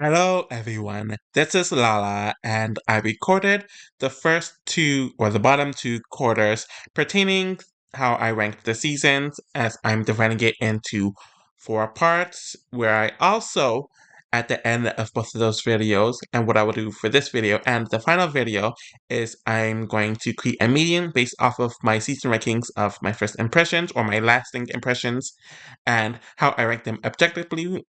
Hello, everyone. This is Lala, and I recorded the first two or the bottom two quarters pertaining how I ranked the seasons as I'm dividing it into four parts, where I also, at the end of both of those videos, and what I will do for this video and the final video is I'm going to create a median based off of my season rankings of my first impressions or my lasting impressions and how I rank them objectively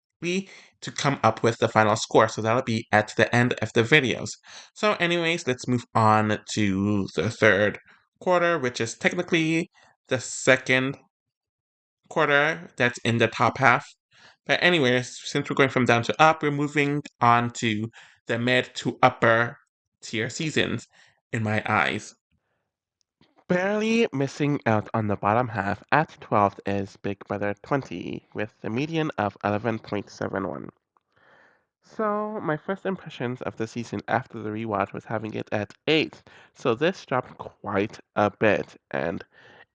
to come up with the final score. So that'll be at the end of the videos. So anyways, let's move on to the third quarter, which is technically the second quarter that's in the top half. But anyways, since we're going from down to up, we're moving on to the mid to upper tier seasons in my eyes. Barely missing out on the bottom half at 12th is Big Brother 20, with the median of 11.71. So, my first impressions of the season after the rewatch was having it at 8, so this dropped quite a bit, and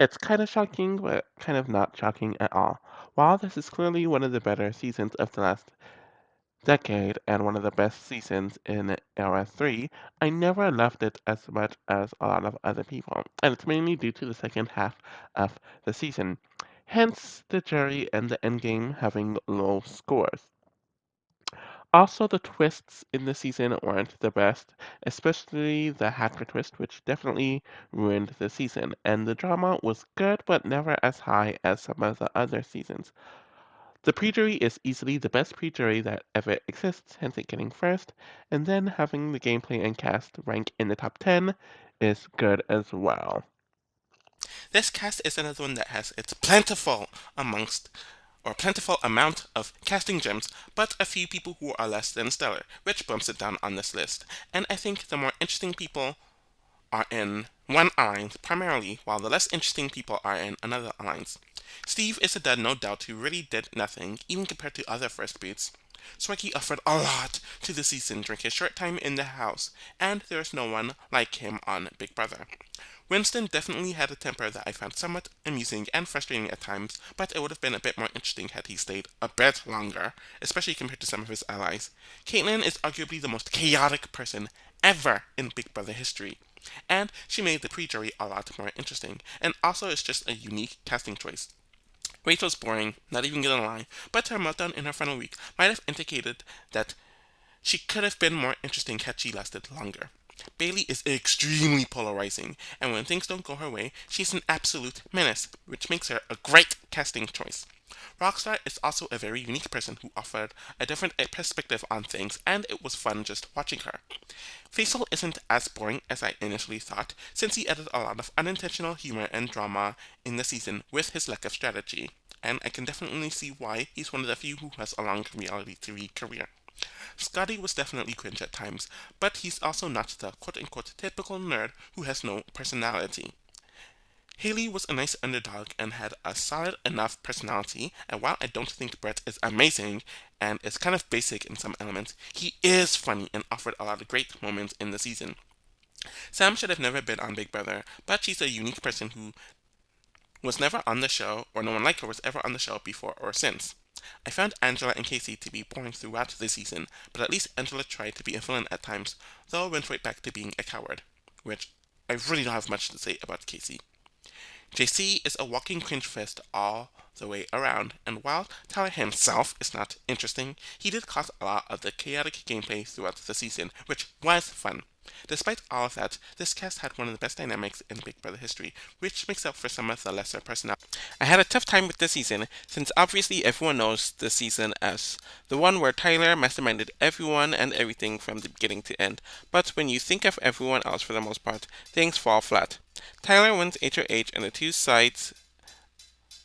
it's kind of shocking, but kind of not shocking at all. While this is clearly one of the better seasons of the last decade and one of the best seasons in Era 3, I never loved it as much as a lot of other people, and it's mainly due to the second half of the season. Hence, the jury and the endgame having low scores. Also, the twists in the season weren't the best, especially the hacker twist, which definitely ruined the season, and the drama was good but never as high as some of the other seasons. The pre-jury is easily the best pre-jury that ever exists, hence it getting first, and then having the gameplay and cast rank in the top 10 is good as well. This cast is another one that has its plentiful amount of casting gems, but a few people who are less than stellar, which bumps it down on this list. And I think the more interesting people are in one alliance primarily, while the less interesting people are in another alliance. Steve is a dud, no doubt, who really did nothing, even compared to other first boots. Swaggy offered a lot to the season during his short time in the house, and there is no one like him on Big Brother. Winston definitely had a temper that I found somewhat amusing and frustrating at times, but it would have been a bit more interesting had he stayed a bit longer, especially compared to some of his allies. Caitlyn is arguably the most chaotic person ever in Big Brother history, and she made the pre-jury a lot more interesting, and also is just a unique casting choice. Rachel's boring, not even gonna lie, but her meltdown in her final week might have indicated that she could have been more interesting had she lasted longer. Bailey is extremely polarizing, and when things don't go her way, she's an absolute menace, which makes her a great casting choice. Rockstar is also a very unique person who offered a different perspective on things, and it was fun just watching her. Faisal isn't as boring as I initially thought, since he added a lot of unintentional humor and drama in the season with his lack of strategy, and I can definitely see why he's one of the few who has a long reality TV career. Scotty was definitely cringe at times, but he's also not the quote unquote typical nerd who has no personality. Haley was a nice underdog and had a solid enough personality, and while I don't think Brett is amazing and is kind of basic in some elements, he is funny and offered a lot of great moments in the season. Sam should have never been on Big Brother, but she's a unique person who was never on the show, or no one like her was ever on the show before or since. I found Angela and Casey to be boring throughout the season, but at least Angela tried to be a villain at times, though went right back to being a coward, which I really don't have much to say about Casey. JC is a walking cringe fest all the way around, and while Tyler himself is not interesting, he did cause a lot of the chaotic gameplay throughout the season, which was fun. Despite all of that, this cast had one of the best dynamics in Big Brother history, which makes up for some of the lesser personalities. I had a tough time with this season, since obviously everyone knows this season as the one where Tyler masterminded everyone and everything from the beginning to end, but when you think of everyone else for the most part, things fall flat. Tyler wins HOH and the two sides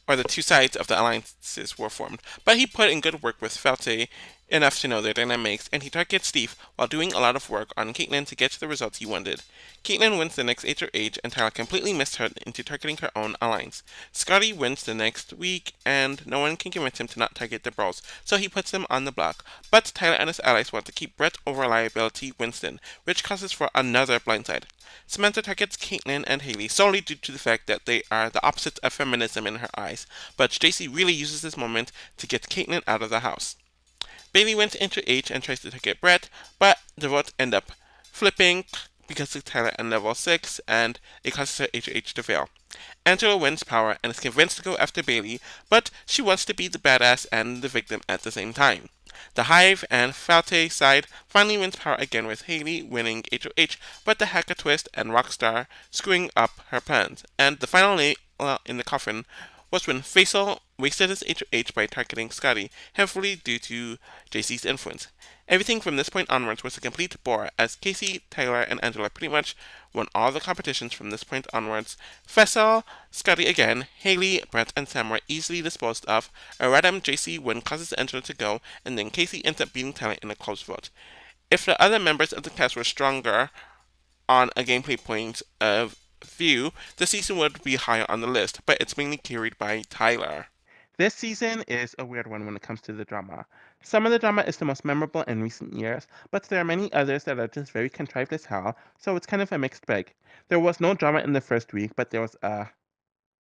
of the alliances were formed, but he put in good work with Felte enough to know their dynamics, and he targets Steve while doing a lot of work on Caitlyn to get to the results he wanted. Caitlyn wins the next HOH, and Tyler completely missed her into targeting her own alliance. Scotty wins the next week, and no one can convince him to not target the bros, so he puts them on the block. But Tyler and his allies want to keep Brett over liability Winston, which causes for another blindside. Samantha targets Caitlyn and Haley solely due to the fact that they are the opposites of feminism in her eyes, but Stacy really uses this moment to get Caitlyn out of the house. Bailey went into H and tries to target Brett, but the vote end up flipping because of Tyler on level 6 and it causes her HOH to fail. Angela wins power and is convinced to go after Bailey, but she wants to be the badass and the victim at the same time. The Hive and Falte side finally wins power again with Haley winning HOH, but the Hacker Twist and Rockstar screwing up her plans. And the final nail in the coffin was when Faisal wasted his HOH by targeting Scotty, heavily due to JC's influence. Everything from this point onwards was a complete bore, as Casey, Tyler, and Angela pretty much won all the competitions from this point onwards. Faisal, Scotty again, Haley, Brett, and Sam were easily disposed of. A random JC win causes Angela to go, and then Casey ends up beating Tyler in a close vote. If the other members of the cast were stronger on a gameplay point of view, the season would be higher on the list, but it's mainly carried by Tyler. This season is a weird one when it comes to the drama. Some of the drama is the most memorable in recent years, but there are many others that are just very contrived as hell, so it's kind of a mixed bag. There was no drama in the first week, but there was a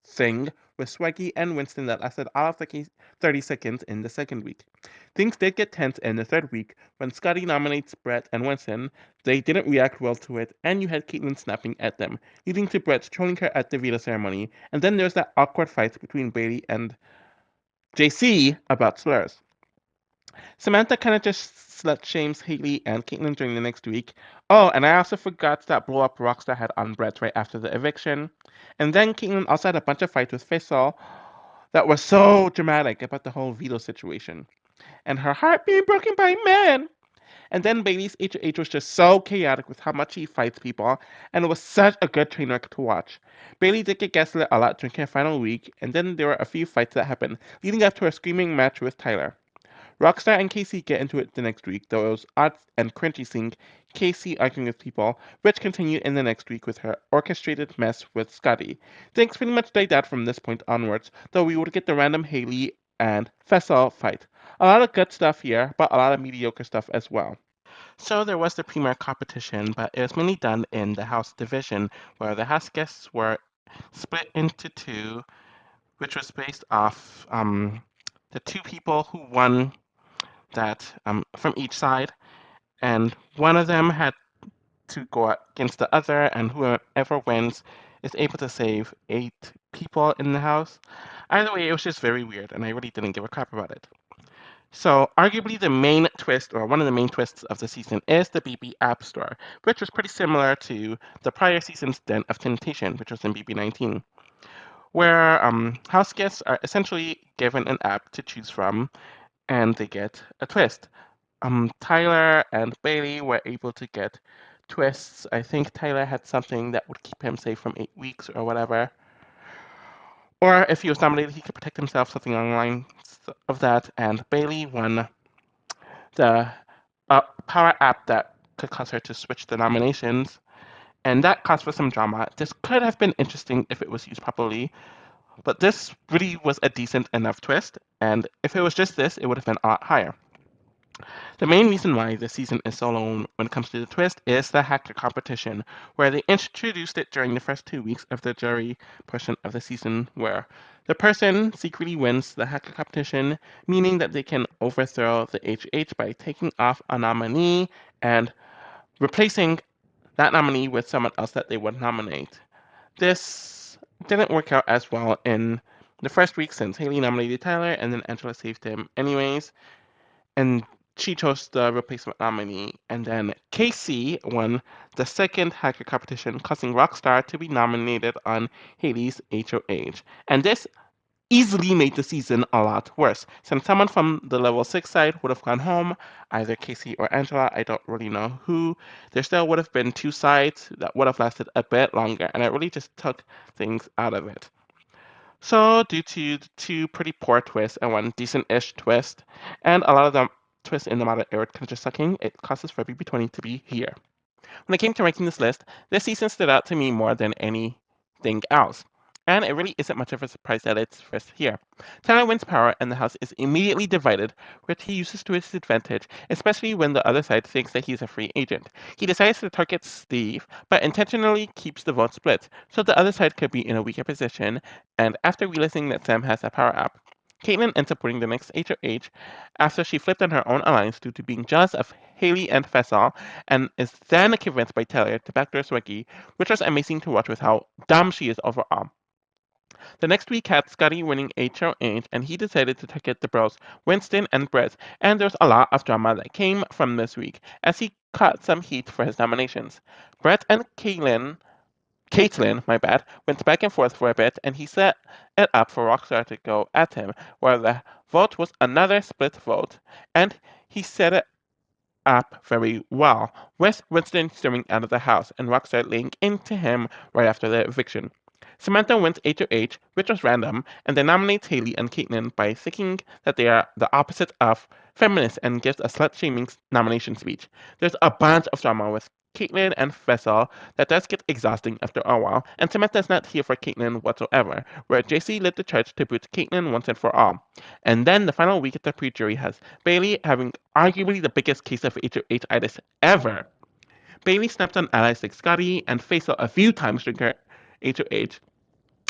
thing with Swaggy and Winston that lasted all of the 30 seconds in the second week. Things did get tense in the third week when Scotty nominates Brett and Winston. They didn't react well to it, and you had Caitlyn snapping at them, leading to Brett trolling her at the veto ceremony. And then there's that awkward fight between Bailey and JC about slurs. Samantha kind of just slut shames Haley and Caitlyn during the next week. Oh, and I also forgot that blow up Rockstar had on Brett right after the eviction. And then Caitlyn also had a bunch of fights with Faisal that was so dramatic about the whole veto situation. And her heart being broken by men. And then Bailey's HOH was just so chaotic with how much she fights people, and it was such a good train wreck to watch. Bailey did get gaslit a lot during her final week, and then there were a few fights that happened, leading up to a screaming match with Tyler. Rockstar and Casey get into it the next week, though it was odd and cringy seeing Casey arguing with people, which continued in the next week with her orchestrated mess with Scotty. Things pretty much died out from this point onwards, though we would get the random Haley and Fessel fight. A lot of good stuff here, but a lot of mediocre stuff as well. So there was the premier competition, but it was mainly done in the house division, where the house guests were split into two, which was based off the two people who won that from each side, and one of them had to go against the other, and whoever wins is able to save 8 people in the house. Either way, it was just very weird, and I really didn't give a crap about it. So, arguably, the main twist, or one of the main twists of the season, is the BB App Store, which was pretty similar to the prior season's Den of Temptation, which was in BB19, where house guests are essentially given an app to choose from, and they get a twist. Tyler and Bailey were able to get twists. I think Tyler had something that would keep him safe from 8 weeks or whatever. Or if he was nominated, he could protect himself, something along the lines of that. And Bailey won the power app that could cause her to switch the nominations. And that caused for some drama. This could have been interesting if it was used properly, but this really was a decent enough twist. And if it was just this, it would have been a lot higher. The main reason why this season is so long when it comes to the twist is the hacker competition, where they introduced it during the first 2 weeks of the jury portion of the season, where the person secretly wins the hacker competition, meaning that they can overthrow the HH by taking off a nominee and replacing that nominee with someone else that they would nominate. This didn't work out as well in the first week since Haley nominated Tyler and then Angela saved him anyways. And she chose the replacement nominee. And then Casey won the second hacker competition, causing Rockstar to be nominated on Haley's HOH. And this easily made the season a lot worse. Since someone from the level 6 side would have gone home, either Casey or Angela, I don't really know who, there still would have been 2 sides that would have lasted a bit longer, and it really just took things out of it. So, due to the 2 pretty poor twists and 1 decent-ish twist, and a lot of the twists in the modern era kind of just sucking, it causes for BB20 to be here. When it came to ranking this list, this season stood out to me more than anything else. And it really isn't much of a surprise that it's first here. Tyler wins power and the house is immediately divided, which he uses to his advantage, especially when the other side thinks that he's a free agent. He decides to target Steve, but intentionally keeps the vote split, so the other side could be in a weaker position, and after realizing that Sam has a power up, Caitlyn ends up winning the next HOH after she flipped on her own alliance due to being jealous of Haley and Fessal, and is then convinced by Taylor to backdoor Swiggy, which was amazing to watch with how dumb she is overall. The next week had Scotty winning HOH, and he decided to target the bros Winston and Brett, and there was a lot of drama that came from this week, as he caught some heat for his nominations. Brett and Caitlyn, my bad, went back and forth for a bit, and he set it up for Rockstar to go at him, where the vote was another split vote, and he set it up very well, with Winston storming out of the house and Rockstar laying into him right after the eviction. Samantha wins HOH, which was random, and then nominates Haley and Caitlyn by thinking that they are the opposite of feminists and gives a slut-shaming nomination speech. There's a bunch of drama with Caitlyn and Fessel that does get exhausting after a while, and Samantha's not here for Caitlyn whatsoever, where JC led the charge to boot Caitlyn once and for all. And then the final week at the pre-jury has Bailey having arguably the biggest case of HOH-itis ever. Bailey snapped on allies like Scotty and Faisal a few times during her HOH,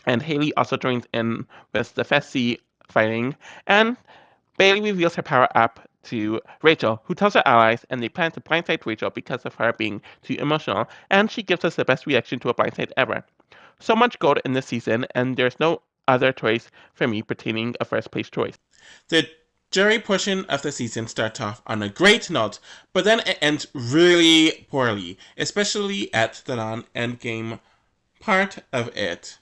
and Haley also joins in with the Fessy fighting, and Bailey reveals her power up to Rachel, who tells her allies, and they plan to blindside Rachel because of her being too emotional, and she gives us the best reaction to a blindside ever. So much gold in this season, and there's no other choice for me pertaining a first place choice. The jury portion of the season starts off on a great note, but then it ends really poorly, especially at the non-endgame part of it.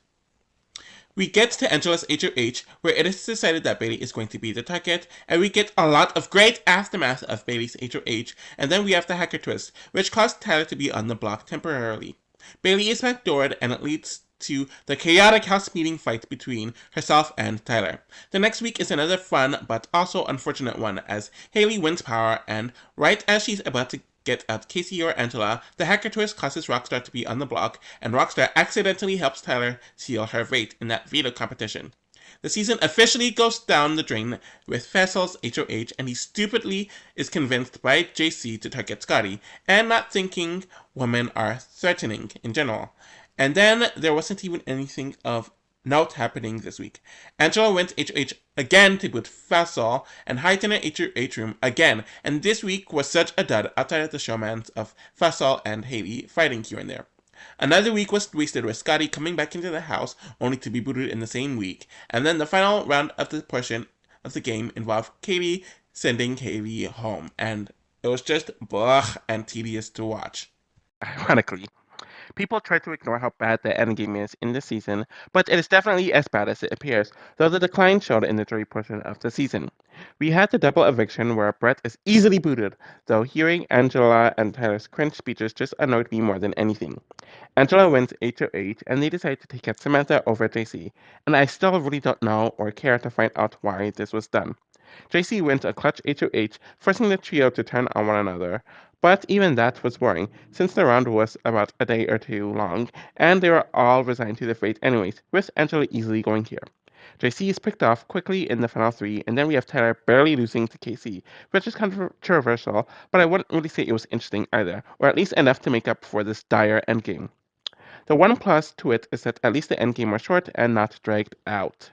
We get to Angela's HOH, where it is decided that Bailey is going to be the target, and we get a lot of great aftermath of Bailey's HOH, and then we have the hacker twist, which caused Tyler to be on the block temporarily. Bailey is backdoored, and it leads to the chaotic house meeting fight between herself and Tyler. The next week is another fun but also unfortunate one, as Haley wins power, and right as she's about to get at Casey or Angela, the hacker twist causes Rockstar to be on the block, and Rockstar accidentally helps Tyler seal her fate in that veto competition. The season officially goes down the drain with Fessel's HOH, and he stupidly is convinced by JC to target Scotty, and not thinking women are threatening in general. And then there wasn't even anything of note happening this week. Angela went HOH again to boot Fessel and hide in an HOH room again, and this week was such a dud outside of the showmans of Fessel and Haley fighting here and there. Another week was wasted with Scotty coming back into the house only to be booted in the same week, and then the final round of the portion of the game involved Katie sending Haley home, and it was just blah and tedious to watch. Ironically, people try to ignore how bad the endgame is in this season, but it is definitely as bad as it appears, though the decline showed in the jury portion of the season. We had the double eviction where Brett is easily booted, though hearing Angela and Tyler's cringe speeches just annoyed me more than anything. Angela wins 8-8, and they decide to take out Samantha over JC, and I still really don't know or care to find out why this was done. JC wins a clutch HOH, forcing the trio to turn on one another, but even that was boring, since the round was about a day or two long, and they were all resigned to their fate anyways, with Angela easily going here. JC is picked off quickly in the final three, and then we have Tyler barely losing to KC, which is controversial, but I wouldn't really say it was interesting either, or at least enough to make up for this dire endgame. The one plus to it is that at least the endgame was short and not dragged out.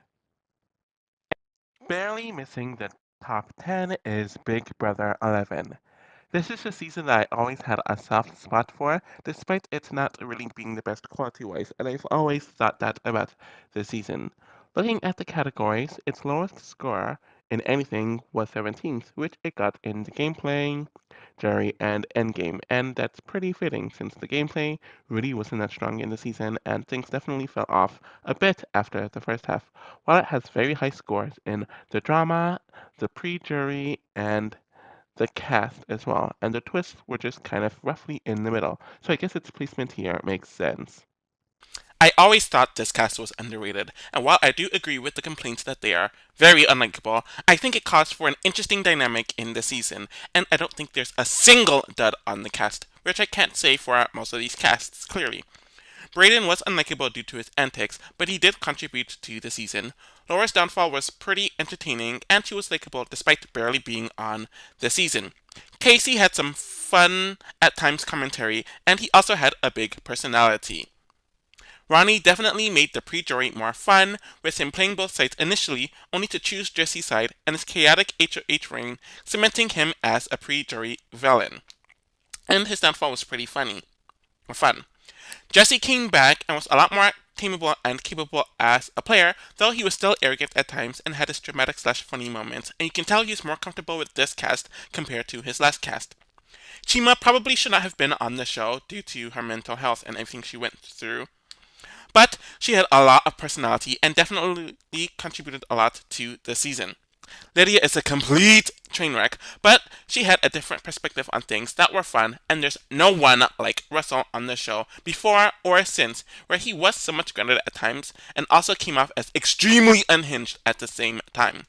Barely missing the top 10 is Big Brother 11. This is a season that I always had a soft spot for, despite it not really being the best quality-wise, and I've always thought that about this season. Looking at the categories, its lowest score in anything was 17th, which it got in the gameplay, jury, and endgame, and that's pretty fitting since the gameplay really wasn't that strong in the season, and things definitely fell off a bit after the first half, while it has very high scores in the drama, the pre-jury, and the cast as well, and the twists were just kind of roughly in the middle, so I guess its placement here makes sense. I always thought this cast was underrated, and while I do agree with the complaints that they are very unlikable, I think it calls for an interesting dynamic in the season, and I don't think there's a single dud on the cast, which I can't say for most of these casts, clearly. Brayden was unlikable due to his antics, but he did contribute to the season. Laura's downfall was pretty entertaining, and she was likable despite barely being on the season. Casey had some fun, at times, commentary, and he also had a big personality. Ronnie definitely made the pre-jury more fun, with him playing both sides initially, only to choose Jesse's side, and his chaotic HOH reign cementing him as a pre-jury villain. And his downfall was pretty funny, or fun. Jesse came back and was a lot more tameable and capable as a player, though he was still arrogant at times and had his dramatic slash funny moments, and you can tell he's more comfortable with this cast compared to his last cast. Chima probably should not have been on the show due to her mental health and everything she went through, but she had a lot of personality and definitely contributed a lot to the season. Lydia is a complete train wreck, but she had a different perspective on things that were fun, and there's no one like Russell on the show before or since, where he was so much grounded at times and also came off as extremely unhinged at the same time.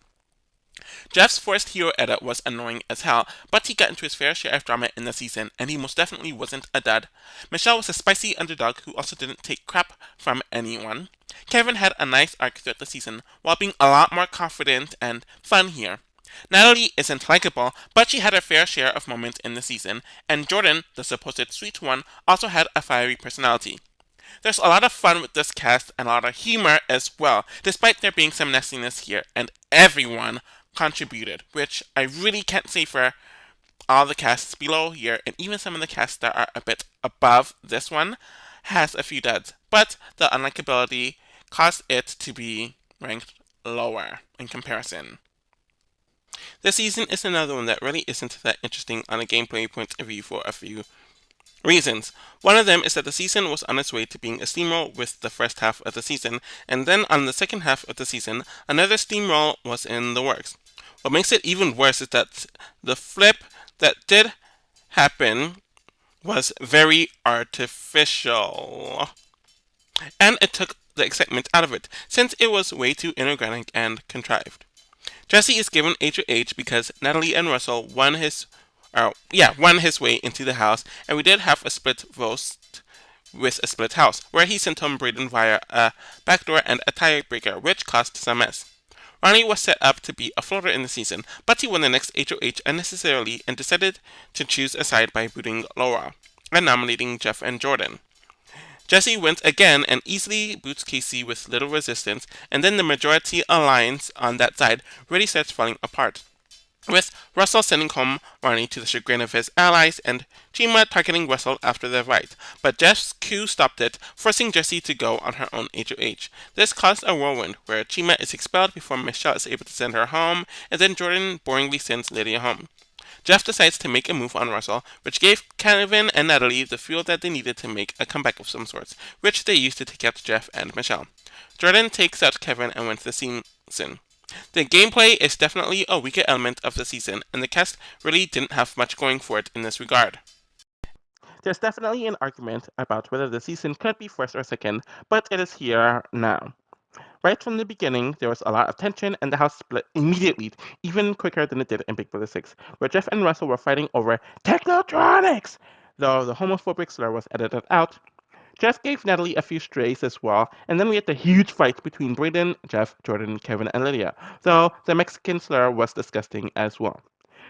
Jeff's forced hero edit was annoying as hell, but he got into his fair share of drama in the season, and he most definitely wasn't a dud. Michelle was a spicy underdog who also didn't take crap from anyone. Kevin had a nice arc throughout the season, while being a lot more confident and fun here. Natalie isn't likable, but she had her fair share of moments in the season, and Jordan, the supposed sweet one, also had a fiery personality. There's a lot of fun with this cast and a lot of humor as well, despite there being some nastiness here, and everyone contributed, which I really can't say for all the casts below here, and even some of the casts that are a bit above this one has a few duds, but the unlikability caused it to be ranked lower in comparison. This season is another one that really isn't that interesting on a gameplay point of view for a few reasons. One of them is that the season was on its way to being a steamroll with the first half of the season, and then on the second half of the season, another steamroll was in the works. What makes it even worse is that the flip that did happen was very artificial. And it took the excitement out of it, since it was way too inorganic and contrived. Jesse is given HOH because Natalie and Russell won his way into the house, and we did have a split roast with a split house, where he sent home Brayden via a backdoor and a tiebreaker, which caused some mess. Ronnie was set up to be a floater in the season, but he won the next HOH unnecessarily and decided to choose a side by booting Laura and nominating Jeff and Jordan. Jesse wins again and easily boots Casey with little resistance, and then the majority alliance on that side really starts falling apart, with Russell sending home Ronnie to the chagrin of his allies and Chima targeting Russell after the fight, but Jeff's coup stopped it, forcing Jessie to go on her own HOH. This caused a whirlwind where Chima is expelled before Michelle is able to send her home, and then Jordan boringly sends Lydia home. Jeff decides to make a move on Russell, which gave Kevin and Natalie the fuel that they needed to make a comeback of some sorts, which they used to take out Jeff and Michelle. Jordan takes out Kevin and wins the season. The gameplay is definitely a weaker element of the season, and the cast really didn't have much going for it in this regard. There's definitely an argument about whether the season could be first or second, but it is here now. Right from the beginning, there was a lot of tension, and the house split immediately, even quicker than it did in Big Brother 6, where Jeff and Russell were fighting over Technotronics! Though the homophobic slur was edited out, Jeff gave Natalie a few strays as well, and then we had the huge fight between Brayden, Jeff, Jordan, Kevin, and Lydia, though the Mexican slur was disgusting as well.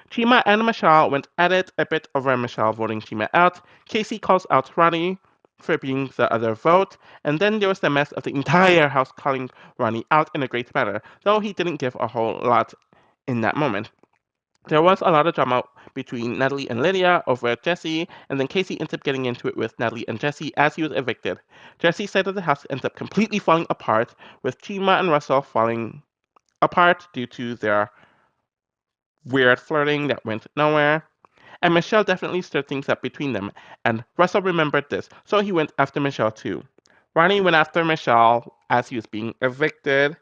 Chima and Michelle went at it a bit over Michelle voting Chima out. Casey calls out Ronnie for being the other vote, and then there was the mess of the entire house calling Ronnie out in a great manner, though he didn't give a whole lot in that moment. There was a lot of drama between Natalie and Lydia over Jesse, and then Casey ends up getting into it with Natalie and Jesse as he was evicted. Jesse's side of the house ends up completely falling apart, with Chima and Russell falling apart due to their weird flirting that went nowhere. And Michelle definitely stirred things up between them, and Russell remembered this, so he went after Michelle too. Ronnie went after Michelle as he was being evicted,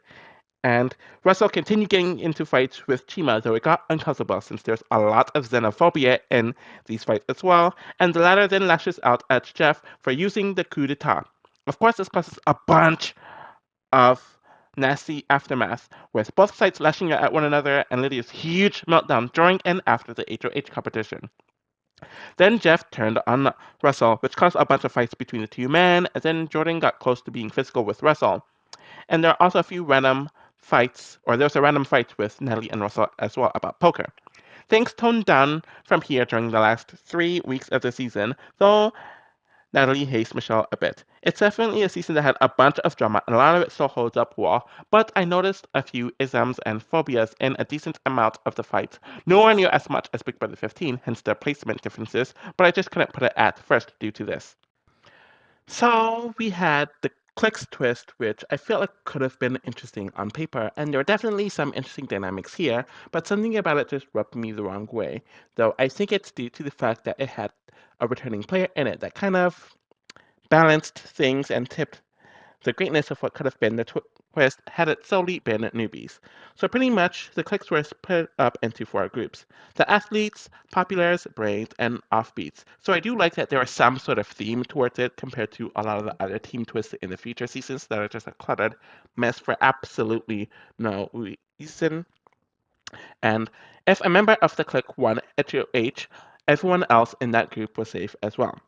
and Russell continued getting into fights with Chima, though it got uncomfortable since there's a lot of xenophobia in these fights as well, and the latter then lashes out at Jeff for using the coup d'etat. Of course, this causes a bunch of nasty aftermath, with both sides lashing out at one another and Lydia's huge meltdown during and after the HOH competition. Then Jeff turned on Russell, which caused a bunch of fights between the two men, and then Jordan got close to being physical with Russell. And there are also a few random fights, or there was a random fight with Natalie and Russell as well about poker. Things toned down from here during the last 3 weeks of the season, though Natalie hates Michelle a bit. It's definitely a season that had a bunch of drama, and a lot of it still holds up well, but I noticed a few isms and phobias in a decent amount of the fights. Nowhere near as much as Big Brother 15, hence the placement differences, but I just couldn't put it at first due to this. So we had the clicks twist, which I feel like could have been interesting on paper, and there are definitely some interesting dynamics here, but something about it just rubbed me the wrong way. Though I think it's due to the fact that it had a returning player in it that kind of balanced things and tipped the greatness of what could have been the twist had it solely been newbies. So pretty much, the cliques were split up into four groups: the athletes, populars, brains, and offbeats. So I do like that there was some sort of theme towards it compared to a lot of the other team twists in the future seasons that are just a cluttered mess for absolutely no reason. And if a member of the clique won HOH, everyone else in that group was safe as well.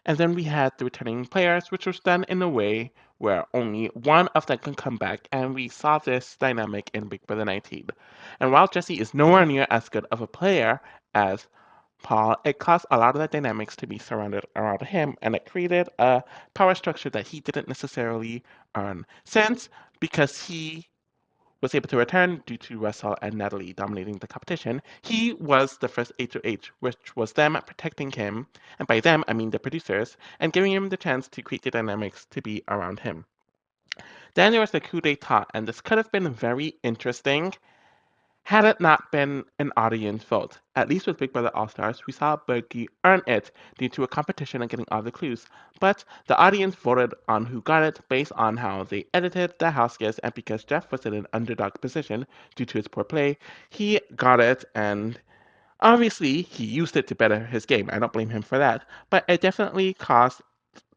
And then we had the returning players, which was done in a way where only one of them can come back, and we saw this dynamic in Big Brother 19. And while Jesse is nowhere near as good of a player as Paul, it caused a lot of the dynamics to be surrounded around him, and it created a power structure that he didn't necessarily earn. Since, because he was able to return due to Russell and Natalie dominating the competition, he was the first HOH, which was them protecting him, and by them I mean the producers, and giving him the chance to create the dynamics to be around him. Then there was the coup d'etat, and this could have been very interesting had it not been an audience vote. At least with Big Brother All Stars, we saw Berkey earn it due to a competition and getting all the clues. But the audience voted on who got it based on how they edited the house guests, and because Jeff was in an underdog position due to his poor play, he got it, and obviously he used it to better his game. I don't blame him for that. But it definitely caused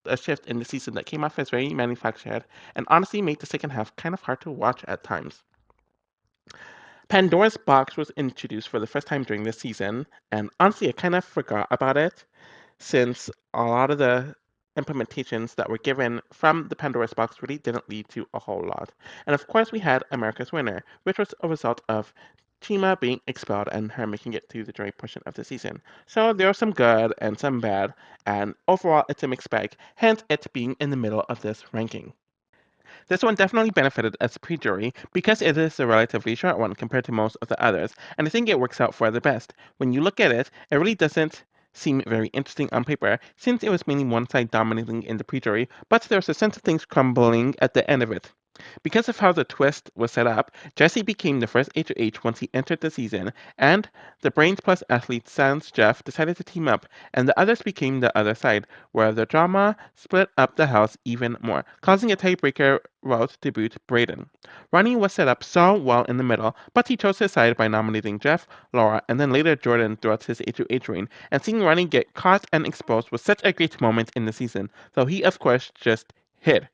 a shift in the season that came off as very manufactured and honestly made the second half kind of hard to watch at times. Pandora's Box was introduced for the first time during this season, and honestly, I kind of forgot about it since a lot of the implementations that were given from the Pandora's Box really didn't lead to a whole lot. And of course, we had America's Winner, which was a result of Chima being expelled and her making it to the jury portion of the season. So there are some good and some bad, and overall, it's a mixed bag, hence it being in the middle of this ranking. This one definitely benefited as pre-jury because it is a relatively short one compared to most of the others, and I think it works out for the best. When you look at it, it really doesn't seem very interesting on paper since it was mainly one side dominating in the pre-jury, but there's a sense of things crumbling at the end of it. Because of how the twist was set up, Jesse became the first HOH once he entered the season, and the Brains Plus athlete Sans Jeff decided to team up, and the others became the other side, where the drama split up the house even more, causing a tiebreaker route to boot Braden. Ronnie was set up so well in the middle, but he chose his side by nominating Jeff, Laura, and then later Jordan throughout his HOH reign, and seeing Ronnie get caught and exposed was such a great moment in the season, though he of course just hid.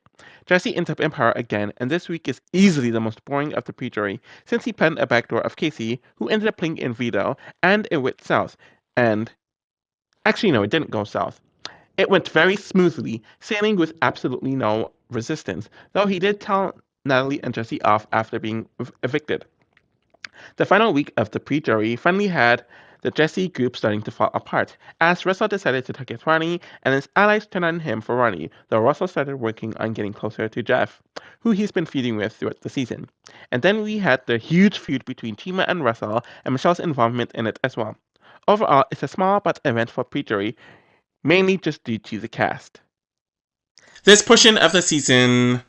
Jesse ends up in power again, and this week is easily the most boring of the pre-jury, since he planned a backdoor of Casey, who ended up playing in veto, and it went south. And actually, no, it didn't go south. It went very smoothly, sailing with absolutely no resistance, though he did tell Natalie and Jesse off after being evicted. The final week of the pre-jury finally had the Jesse group starting to fall apart, as Russell decided to target Ronnie, and his allies turned on him for Ronnie, though Russell started working on getting closer to Jeff, who he's been feuding with throughout the season. And then we had the huge feud between Chima and Russell, and Michelle's involvement in it as well. Overall, it's a small but eventful pre-jury, mainly just due to the cast. This portion of the season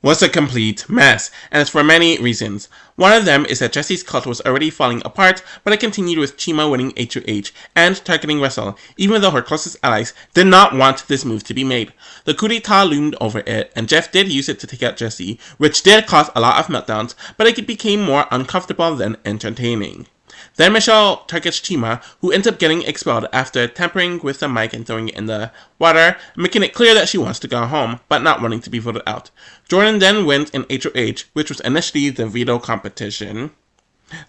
was a complete mess, and it's for many reasons. One of them is that Jesse's cult was already falling apart, but it continued with Chima winning HOH and targeting Russell, even though her closest allies did not want this move to be made. The coup d'etat loomed over it, and Jeff did use it to take out Jesse, which did cause a lot of meltdowns, but it became more uncomfortable than entertaining. Then Michelle targets Chima, who ends up getting expelled after tampering with the mic and throwing it in the water, making it clear that she wants to go home, but not wanting to be voted out. Jordan then wins in HOH, which was initially the veto competition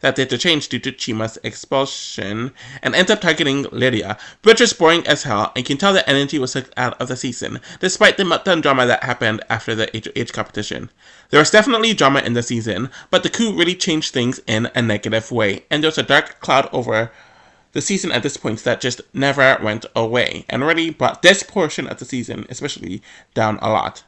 that they had to change due to Chima's expulsion, and ends up targeting Lydia, which was boring as hell, and you can tell the energy was sucked out of the season, despite the meltdown drama that happened after the HOH competition. There was definitely drama in the season, but the coup really changed things in a negative way, and there was a dark cloud over the season at this point that just never went away and really brought this portion of the season, especially, down a lot.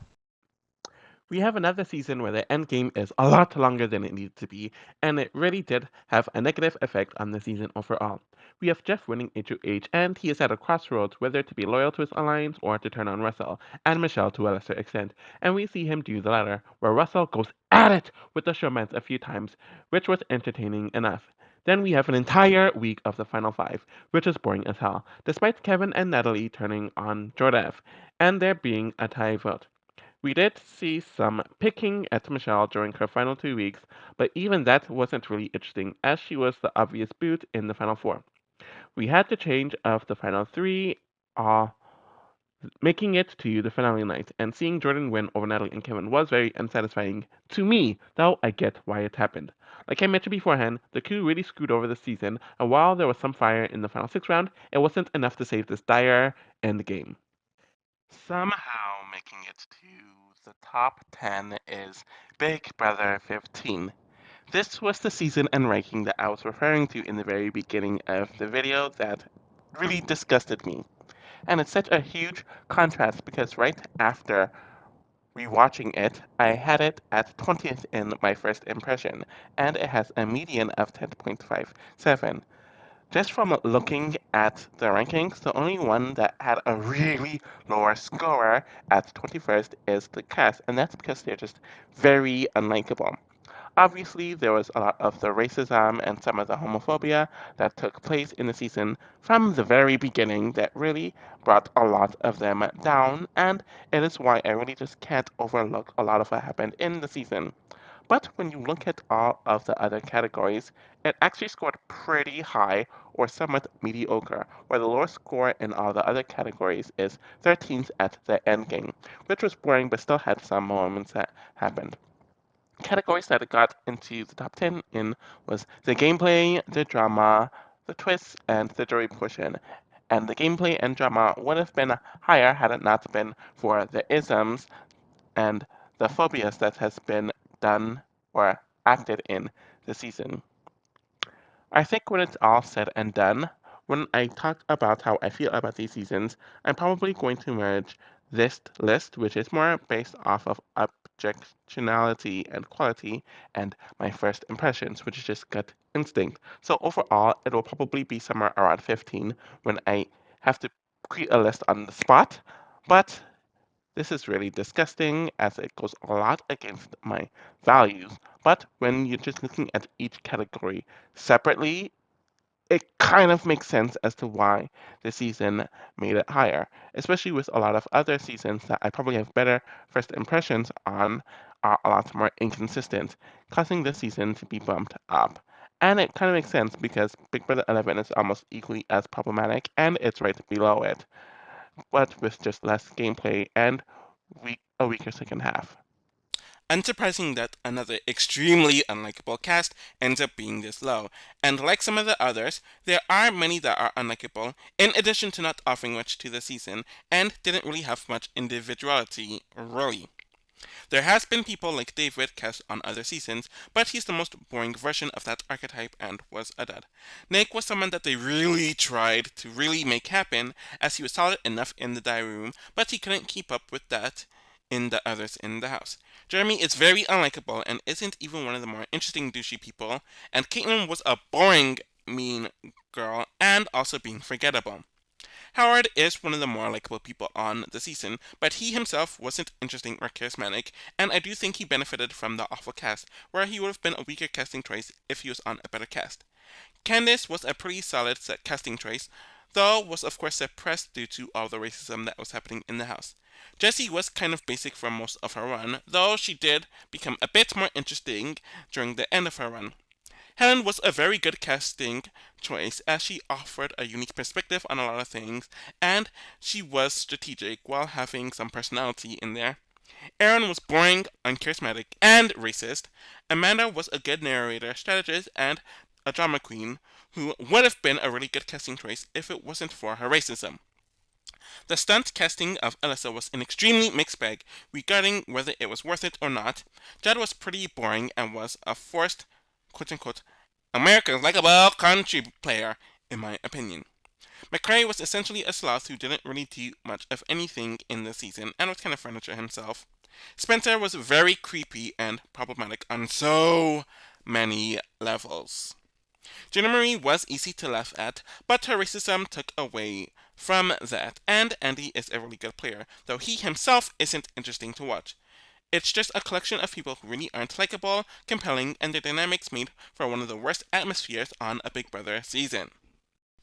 We have another season where the end game is a lot longer than it needed to be, and it really did have a negative effect on the season overall. We have Jeff winning HOH, and he is at a crossroads whether to be loyal to his alliance or to turn on Russell, and Michelle to a lesser extent, and we see him do the latter, where Russell goes at it with the showmance a few times, which was entertaining enough. Then we have an entire week of the final five, which is boring as hell, despite Kevin and Natalie turning on Jordan, and there being a tie vote. We did see some picking at Michelle during her final 2 weeks, but even that wasn't really interesting as she was the obvious boot in the final four. We had the change of the final three, uh, making it to the finale night, and seeing Jordan win over Natalie and Kevin was very unsatisfying to me, though I get why it happened. Like I mentioned beforehand, the coup really screwed over the season, and while there was some fire in the final six round, it wasn't enough to save this dire end game. Somehow making it to the top 10 is Big Brother 15. This was the season and ranking that I was referring to in the very beginning of the video that really disgusted me. And it's such a huge contrast because right after rewatching it, I had it at 20th in my first impression, and it has a median of 10.57. Just from looking at the rankings, the only one that had a really lower score at 21st is the cast, and that's because they're just very unlikable. Obviously, there was a lot of the racism and some of the homophobia that took place in the season from the very beginning that really brought a lot of them down, and it is why I really just can't overlook a lot of what happened in the season. But when you look at all of the other categories, it actually scored pretty high or somewhat mediocre, where the lowest score in all the other categories is 13th at the end game, which was boring but still had some moments that happened. Categories that got into the top 10 in was the gameplay, the drama, the twists, and the jury portion. And the gameplay and drama would have been higher had it not been for the isms and the phobias that has been done or acted in the season. I think when it's all said and done, when I talk about how I feel about these seasons, I'm probably going to merge this list, which is more based off of objectionality and quality, and my first impressions, which is just gut instinct. So overall, it will probably be somewhere around 15 when I have to create a list on the spot. But this is really disgusting as it goes a lot against my values. But when you're just looking at each category separately, it kind of makes sense as to why the season made it higher, especially with a lot of other seasons that I probably have better first impressions on are a lot more inconsistent, causing this season to be bumped up. And it kind of makes sense because Big Brother 11 is almost equally as problematic and it's right below it, but with just less gameplay and a weaker second half. Unsurprising that another extremely unlikable cast ends up being this low, and like some of the others, there are many that are unlikable, in addition to not offering much to the season, and didn't really have much individuality, really. There has been people like David cast on other seasons, but he's the most boring version of that archetype and was a dud. Nick was someone that they really tried to really make happen, as he was solid enough in the diary room, but he couldn't keep up with that in the others in the house. Jeremy is very unlikable and isn't even one of the more interesting douchey people, and Caitlyn was a boring, mean girl and also being forgettable. Howard is one of the more likable people on the season, but he himself wasn't interesting or charismatic, and I do think he benefited from the awful cast, where he would have been a weaker casting choice if he was on a better cast. Candace was a pretty solid casting choice, though was of course suppressed due to all the racism that was happening in the house. Jessie was kind of basic for most of her run, though she did become a bit more interesting during the end of her run. Helen was a very good casting choice as she offered a unique perspective on a lot of things, and she was strategic while having some personality in there. Aaron was boring, uncharismatic, and racist. Amanda was a good narrator, strategist, and a drama queen who would have been a really good casting choice if it wasn't for her racism. The stunt casting of Alyssa was an extremely mixed bag regarding whether it was worth it or not. Judd was pretty boring and was a forced, quote unquote, America's likable country player in my opinion. McRae was essentially a sloth who didn't really do much of anything in the season and was kind of furniture himself. Spencer was very creepy and problematic on so many levels. Jenna Marie was easy to laugh at, but her racism took away from that, and Andy is a really good player, though he himself isn't interesting to watch. It's just a collection of people who really aren't likable, compelling, and their dynamics made for one of the worst atmospheres on a Big Brother season.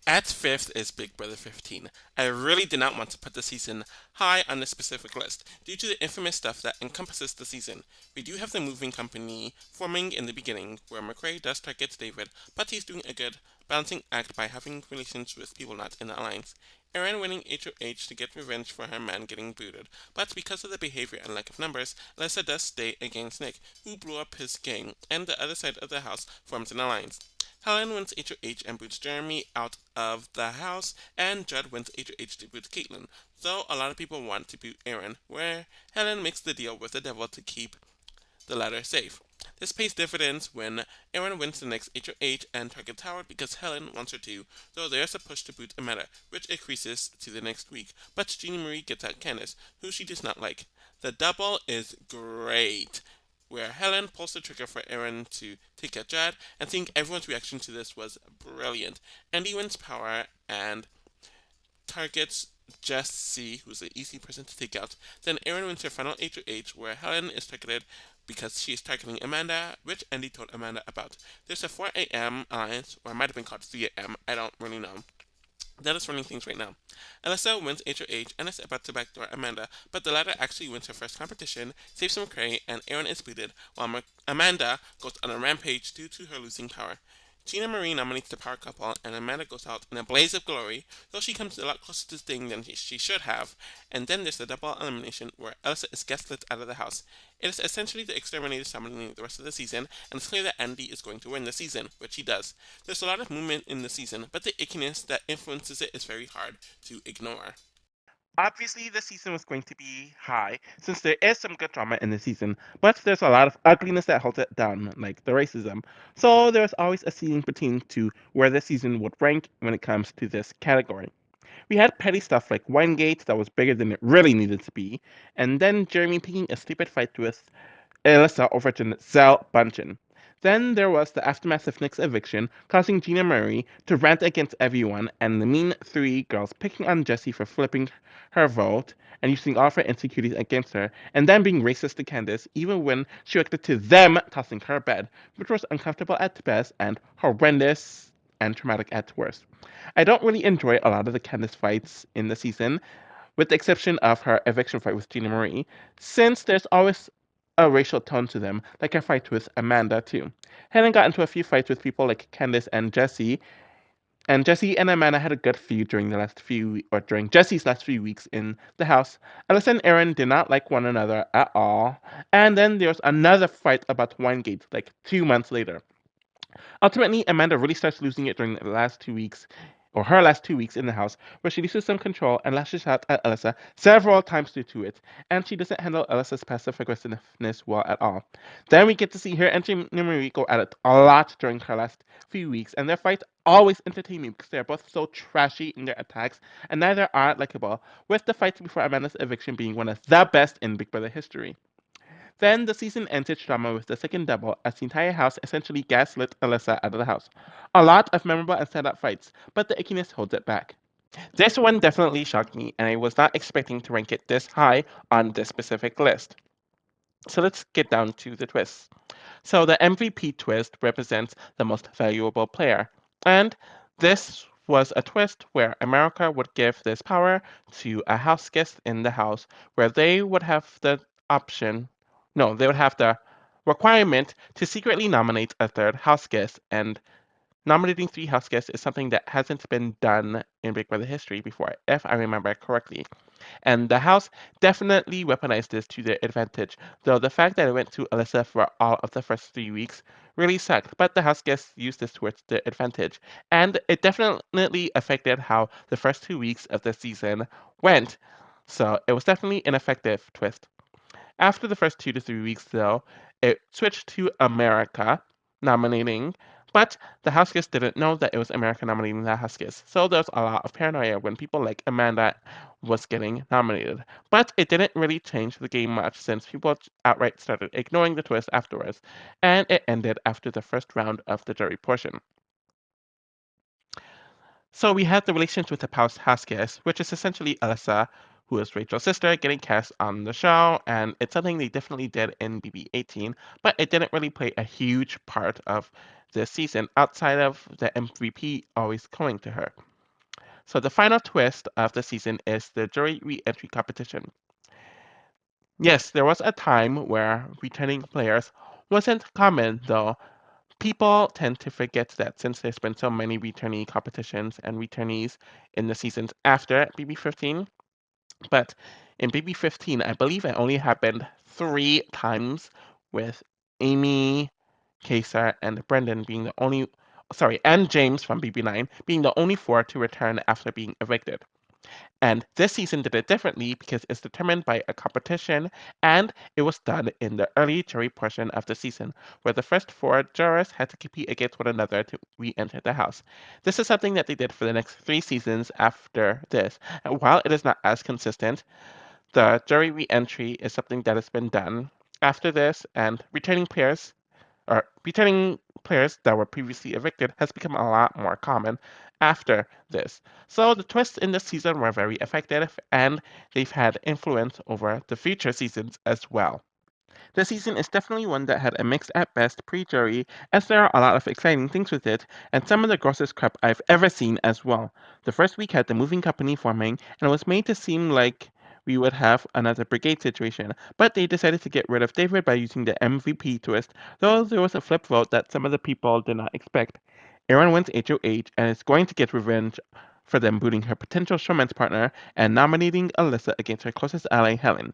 At fifth is Big Brother 15. I really did not want to put the season high on this specific list due to the infamous stuff that encompasses the season. We do have the moving company forming in the beginning, where McRae does target David, but he's doing a good balancing act by having relations with people not in the alliance. Erin winning HOH to get revenge for her man getting booted, but because of the behavior and lack of numbers, Lessa does stay against Nick, who blew up his gang, and the other side of the house forms an alliance. Helen wins HOH and boots Jeremy out of the house, and Judd wins HOH to boot Caitlyn, though a lot of people want to boot Aaron, where Helen makes the deal with the devil to keep the latter safe. This pays dividends when Aaron wins the next HOH and targets Howard because Helen wants her to, though there's a push to boot Amanda, which increases to the next week, but Jeannie Marie gets at Candace, who she does not like. The double is great, where Helen pulls the trigger for Aaron to take out Jad, and seeing everyone's reaction to this was brilliant. Andy wins power and targets Jesse, who's an easy person to take out. Then Aaron wins her final HOH, where Helen is targeted because she is targeting Amanda, which Andy told Amanda about. There's a 4 a.m. alliance, or it might have been called 3 a.m., I don't really know. That is running things right now. Alyssa wins HOH and is about to backdoor Amanda, but the latter actually wins her first competition, saves McCray, and Aaron is booted, while Amanda goes on a rampage due to her losing power. Gina Marie nominates the power couple, and Amanda goes out in a blaze of glory, though she comes a lot closer to Sting than she should have. And then there's the double elimination, where Elsa is gaslit out of the house. It is essentially the exterminators dominating the rest of the season, and it's clear that Andy is going to win the season, which he does. There's a lot of movement in the season, but the ickiness that influences it is very hard to ignore. Obviously, the season was going to be high since there is some good drama in the season, but there's a lot of ugliness that holds it down, like the racism. So there's always a ceiling between to where the season would rank when it comes to this category. We had petty stuff like Winegate that was bigger than it really needed to be, and then Jeremy picking a stupid fight with Alyssa over Giselle Bundchen. Then there was the aftermath of Nick's eviction, causing Gina Murray to rant against everyone, and the mean three girls picking on Jessie for flipping her vote and using all of her insecurities against her, and then being racist to Candace, even when she reacted to them tossing her bed, which was uncomfortable at best and horrendous and traumatic at worst. I don't really enjoy a lot of the Candace fights in the season, with the exception of her eviction fight with Gina Marie, since there's always a racial tone to them, like her fight with Amanda too. Helen got into a few fights with people like Candace and Jesse and Amanda had a good feud during during Jesse's last few weeks in the house. Alyssa and Aaron did not like one another at all, and then there was another fight about Winegate like 2 months later. Ultimately, Amanda really starts losing it during the last 2 weeks, or her last 2 weeks in the house, where she loses some control and lashes out at Alyssa several times due to it, and she doesn't handle Alyssa's passive aggressiveness well at all. Then we get to see her and Jim Marie go at it a lot during her last few weeks, and their fights always entertain me because they are both so trashy in their attacks, and neither are likable, with the fights before Amanda's eviction being one of the best in Big Brother history. Then the season ends its drama with the second double, as the entire house essentially gaslit Alyssa out of the house. A lot of memorable and stand-up fights, but the ickiness holds it back. This one definitely shocked me, and I was not expecting to rank it this high on this specific list. So let's get down to the twists. So the MVP twist represents the most valuable player, and this was a twist where America would give this power to a house guest in the house, where they would have the option, no, they would have the requirement to secretly nominate a third house guest, and nominating three house guests is something that hasn't been done in Big Brother history before, if I remember correctly. And the House definitely weaponized this to their advantage, though the fact that it went to Alyssa for all of the first 3 weeks really sucked. But the House guests used this towards their advantage, and it definitely affected how the first 2 weeks of the season went. So it was definitely an effective twist. After the first 2 to 3 weeks, though, it switched to America nominating But the Huskies didn't know that it was America nominating the Huskies, so there was a lot of paranoia when people like Amanda was getting nominated. But it didn't really change the game much since people outright started ignoring the twist afterwards, and it ended after the first round of the jury portion. So we had the relations with the Paus Haskins, which is essentially Alyssa, who is Rachel's sister, getting cast on the show, and it's something they definitely did in BB18, but it didn't really play a huge part of the season outside of the MVP always going to her. So the final twist of the season is the jury re-entry competition. Yes, there was a time where returning players wasn't common, though people tend to forget that since there's been so many returnee competitions and returnees in the seasons after BB15. But in BB15, I believe it only happened 3 times, with Amy, Kaysar, and Brendan being the only, sorry, and James from BB9 being the only four to return after being evicted. And this season did it differently because it's determined by a competition, and it was done in the early jury portion of the season, where the first four jurors had to compete against one another to re-enter the house. This is something that they did for the next 3 seasons after this. And while it is not as consistent, the jury re-entry is something that has been done after this, and returning players that were previously evicted has become a lot more common after this. So the twists in this season were very effective, and they've had influence over the future seasons as well. The season is definitely one that had a mix at best pre-jury, as there are a lot of exciting things with it, and some of the grossest crap I've ever seen as well. The first week had the moving company forming, and it was made to seem like we would have another brigade situation, but they decided to get rid of David by using the MVP twist, though there was a flip vote that some of the people did not expect. Aaron wins HOH and is going to get revenge for them booting her potential showman's partner and nominating Alyssa against her closest ally, Helen.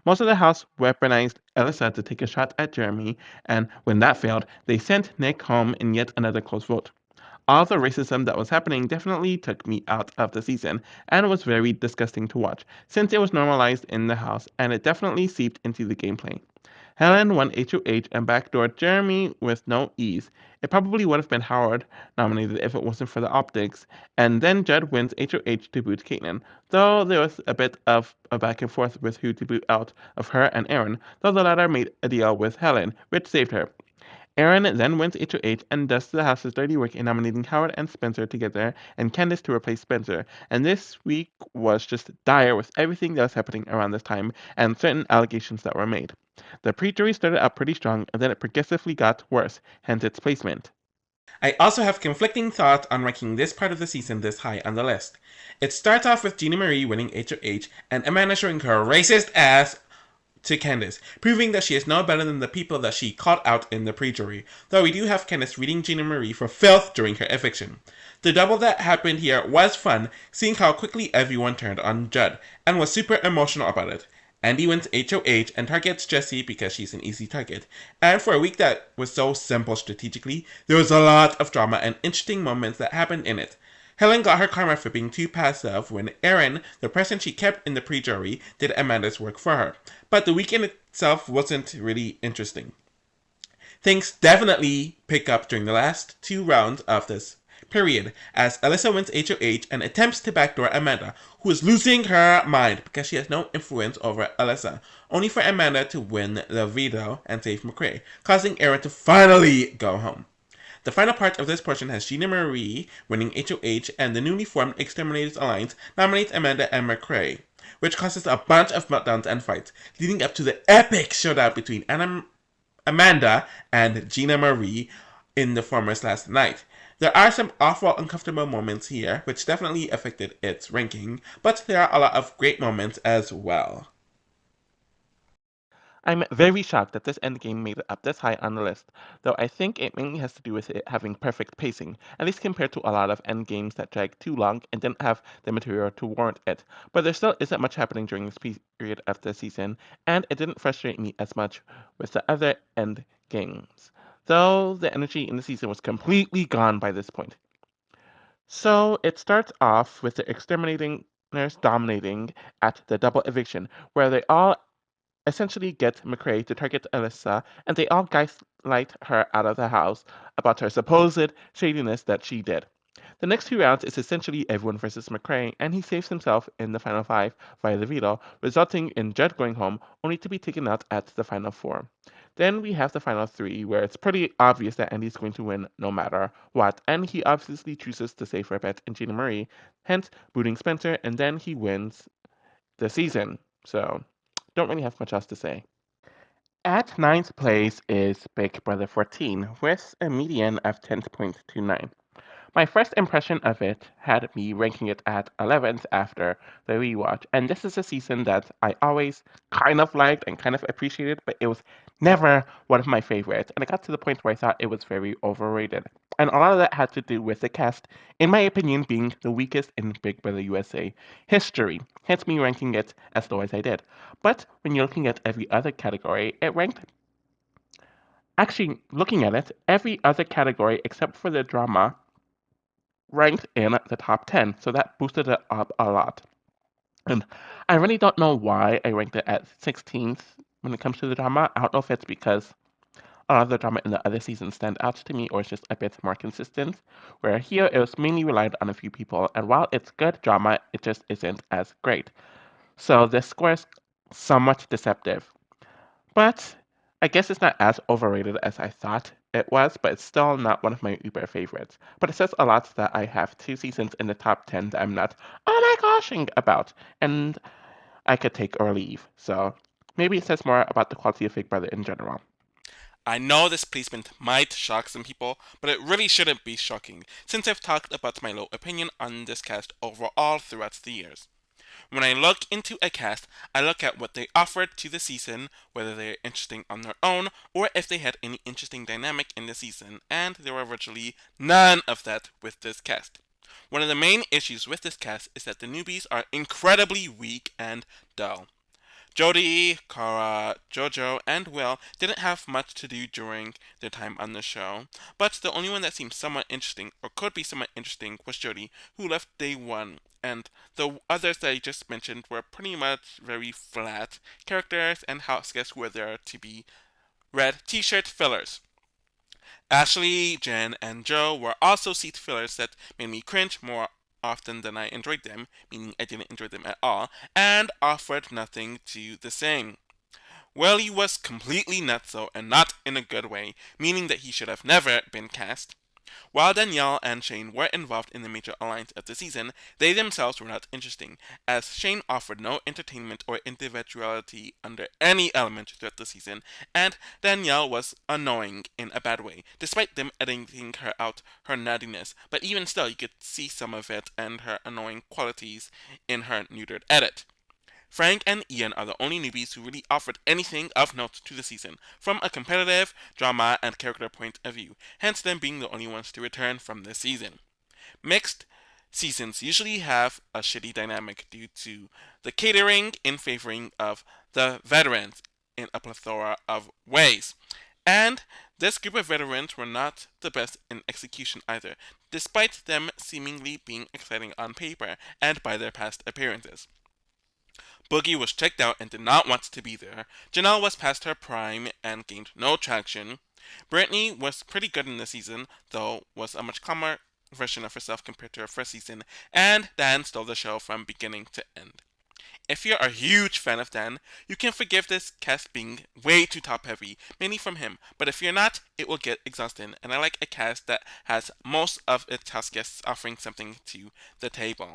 Most of the House weaponized Alyssa to take a shot at Jeremy, and when that failed, they sent Nick home in yet another close vote. All the racism that was happening definitely took me out of the season, and was very disgusting to watch, since it was normalized in the House, and it definitely seeped into the gameplay. Helen won HOH and backdoored Jeremy with no ease. It probably would have been Howard nominated if it wasn't for the optics, and then Judd wins HOH to boot Caitlyn, though there was a bit of a back and forth with who to boot out of her and Aaron, though the latter made a deal with Helen, which saved her. Aaron then wins HOH and does the house's dirty work in nominating Howard and Spencer together and Candace to replace Spencer. And this week was just dire with everything that was happening around this time and certain allegations that were made. The pre-jury started out pretty strong and then it progressively got worse, hence its placement. I also have conflicting thoughts on ranking this part of the season this high on the list. It starts off with Gina Marie winning HOH and Amanda showing her racist ass to Candace, proving that she is no better than the people that she called out in the pre-jury, though we do have Candace reading Gina Marie for filth during her eviction. The double that happened here was fun, seeing how quickly everyone turned on Judd, and was super emotional about it. Andy wins HOH and targets Jessie because she's an easy target. And for a week that was so simple strategically, there was a lot of drama and interesting moments that happened in it. Helen got her karma for being too passive when Aaron, the person she kept in the pre-jury, did Amanda's work for her. But the weekend itself wasn't really interesting. Things definitely pick up during the last 2 rounds of this period, as Alyssa wins HOH and attempts to backdoor Amanda, who is losing her mind because she has no influence over Alyssa, only for Amanda to win the veto and save McCrae, causing Aaron to finally go home. The final part of this portion has Gina Marie winning HOH and the newly formed Exterminators Alliance nominates Amanda and McCrae, which causes a bunch of meltdowns and fights, leading up to the epic showdown between Amanda and Gina Marie in the formers last night. There are some awful, uncomfortable moments here, which definitely affected its ranking, but there are a lot of great moments as well. I'm very shocked that this endgame made it up this high on the list, though I think it mainly has to do with it having perfect pacing, at least compared to a lot of endgames that dragged too long and didn't have the material to warrant it. But there still isn't much happening during this period of the season, and it didn't frustrate me as much with the other endgames, though the energy in the season was completely gone by this point. So it starts off with the exterminating dominating at the double eviction, where they all essentially get McCrae to target Alyssa, and they all gaslight her out of the house about her supposed shadiness that she did. The next 2 rounds is essentially everyone versus McCrae, and he saves himself in the final 5 via the veto, resulting in Judd going home, only to be taken out at the final 4. Then we have the final 3, where it's pretty obvious that Andy's going to win no matter what, and he obviously chooses the safer bet in Gina Marie, hence booting Spencer, and then he wins the season. So, don't really have much else to say. At ninth place is Big Brother 14 with a median of 10.29. My first impression of it had me ranking it at 11th after the rewatch, and this is a season that I always kind of liked and kind of appreciated, but it was never one of my favorites, and it got to the point where I thought it was very overrated. And a lot of that had to do with the cast, in my opinion, being the weakest in Big Brother USA history, hence me ranking it as low as I did. But when you're looking at every other category, it ranked. Actually, looking at it, every other category except for the drama ranked in the top 10, so that boosted it up a lot. And I really don't know why I ranked it at 16th when it comes to the drama. I don't know if it's because a lot of the drama in the other seasons stand out to me or it's just a bit more consistent, where here it was mainly relied on a few people, and while it's good drama, it just isn't as great. So the score is somewhat deceptive. But I guess it's not as overrated as I thought it was, but it's still not one of my uber favorites. But it says a lot that I have 2 seasons in the top 10 that I'm not, oh my goshing about, and I could take or leave. So maybe it says more about the quality of Big Brother in general. I know this placement might shock some people, but it really shouldn't be shocking, since I've talked about my low opinion on this cast overall throughout the years. When I look into a cast, I look at what they offered to the season, whether they're interesting on their own, or if they had any interesting dynamic in the season, and there were virtually none of that with this cast. One of the main issues with this cast is that the newbies are incredibly weak and dull. Jody, Kara, Jojo, and Will didn't have much to do during their time on the show, but the only one that seemed somewhat interesting, or could be somewhat interesting, was Jody, who left day one, and the others that I just mentioned were pretty much very flat characters and house guests who were there to be red t-shirt fillers. Ashley, Jen, and Joe were also seat fillers that made me cringe more often than I enjoyed them, meaning I didn't enjoy them at all, and offered nothing to the saying. Willie was completely nutso and not in a good way, meaning that he should have never been cast. While Danielle and Shane were involved in the major alliance of the season, they themselves were not interesting, as Shane offered no entertainment or individuality under any element throughout the season, and Danielle was annoying in a bad way, despite them editing her out her nuttiness, but even still you could see some of it and her annoying qualities in her neutered edit. Frank and Ian are the only newbies who really offered anything of note to the season, from a competitive, drama, and character point of view, hence them being the only ones to return from this season. Mixed seasons usually have a shitty dynamic due to the catering in favoring of the veterans in a plethora of ways. And this group of veterans were not the best in execution either, despite them seemingly being exciting on paper and by their past appearances. Boogie was checked out and did not want to be there. Janelle was past her prime and gained no traction. Brittany was pretty good in the season, though was a much calmer version of herself compared to her first season, and Dan stole the show from beginning to end. If you're a huge fan of Dan, you can forgive this cast being way too top heavy, mainly from him, but if you're not, it will get exhausting, and I like a cast that has most of its house guests offering something to the table.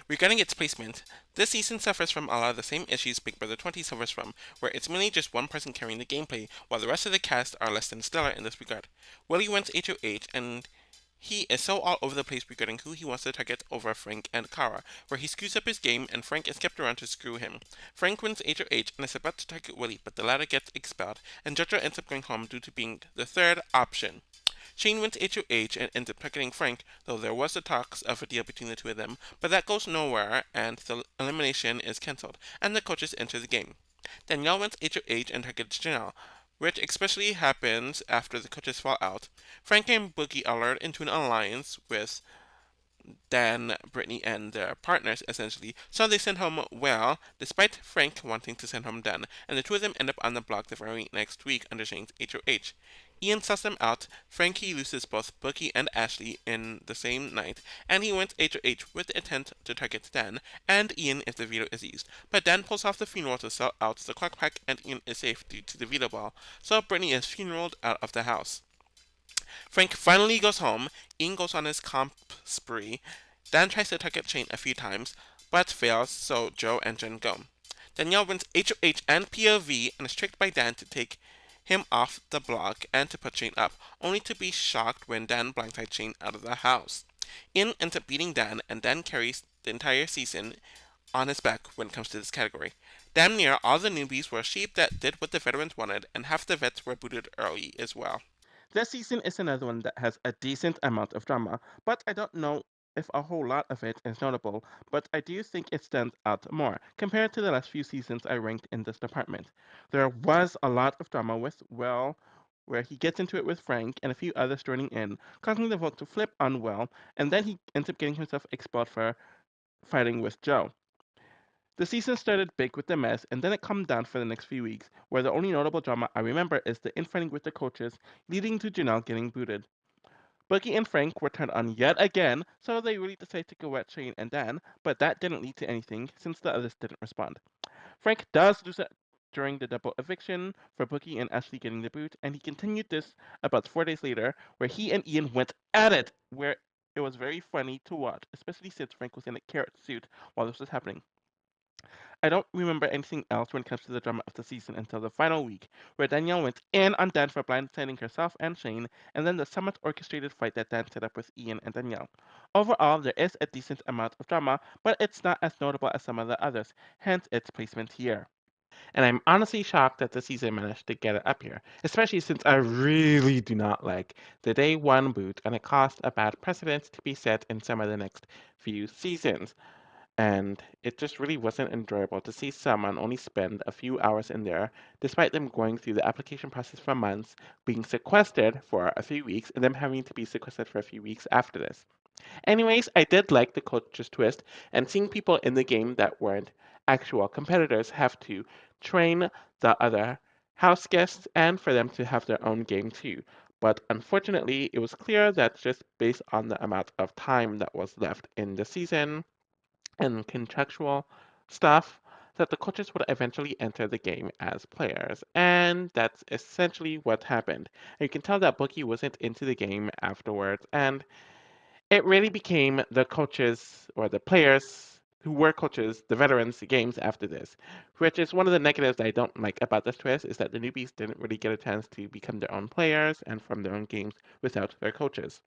Regarding its placement, this season suffers from a lot of the same issues Big Brother 20 suffers from, where it's mainly just one person carrying the gameplay, while the rest of the cast are less than stellar in this regard. Willie went HOH, and he is so all over the place regarding who he wants to target over Frank and Kara, where he screws up his game and Frank is kept around to screw him. Frank wins HOH and is about to target Willie, but the latter gets expelled, and Jojo ends up going home due to being the third option. Shane went HOH and ends up targeting Frank, though there was the talks of a deal between the two of them, but that goes nowhere and the elimination is cancelled, and the coaches enter the game. Danielle went HOH and targets Janelle, which especially happens after the coaches fall out. Frank and Boogie are lured into an alliance with Dan, Brittany, and their partners, essentially. So they sent home Will, despite Frank wanting to send home Dan, and the two of them end up on the block the very next week under Shane's HOH. Ian sussed them out. Frankie loses both Bookie and Ashley in the same night, and he wins HOH with the intent to target Dan and Ian if the veto is used. But Dan pulls off the funeral to sell out the clock pack, and Ian is safe due to the veto ball, so Brittany is funeraled out of the house. Frank finally goes home. Ian goes on his comp spree. Dan tries to target Shane a few times, but fails, so Joe and Jen go. Danielle wins HOH and POV and is tricked by Dan to take him off the block and to put Shane up, only to be shocked when Dan blindsides Shane out of the house. Ian ends up beating Dan, and Dan carries the entire season on his back when it comes to this category. Damn near all the newbies were sheep that did what the veterans wanted, and half the vets were booted early as well. This season is another one that has a decent amount of drama, but I don't know if a whole lot of it is notable, but I do think it stands out more compared to the last few seasons I ranked in this department. There was a lot of drama with Will, where he gets into it with Frank and a few others joining in, causing the vote to flip on Will, and then he ends up getting himself expelled for fighting with Joe. The season started big with the mess, and then it calmed down for the next few weeks, where the only notable drama I remember is the infighting with the coaches, leading to Janelle getting booted. Bucky and Frank were turned on yet again, so they really decided to go at Shane and Dan, but that didn't lead to anything since the others didn't respond. Frank does lose it during the double eviction for Bucky and Ashley getting the boot, and he continued this about 4 days later, where he and Ian went at it, where it was very funny to watch, especially since Frank was in a carrot suit while this was happening. I don't remember anything else when it comes to the drama of the season until the final week, where Danielle went in on Dan for blindsiding herself and Shane, and then the somewhat orchestrated fight that Dan set up with Ian and Danielle. Overall, there is a decent amount of drama, but it's not as notable as some of the others, hence its placement here. And I'm honestly shocked that the season managed to get it up here, especially since I really do not like the day one boot, and it caused a bad precedent to be set in some of the next few seasons. And it just really wasn't enjoyable to see someone only spend a few hours in there, despite them going through the application process for months, being sequestered for a few weeks, and them having to be sequestered for a few weeks after this. Anyways, I did like the coach's twist, and seeing people in the game that weren't actual competitors have to train the other house guests and for them to have their own game too. But unfortunately, it was clear that just based on the amount of time that was left in the season, and contractual stuff that the coaches would eventually enter the game as players. And that's essentially what happened. And you can tell that Bookie wasn't into the game afterwards, and it really became the coaches or the players who were coaches, the veterans, games after this, which is one of the negatives that I don't like about this twist is that the newbies didn't really get a chance to become their own players and form their own games without their coaches.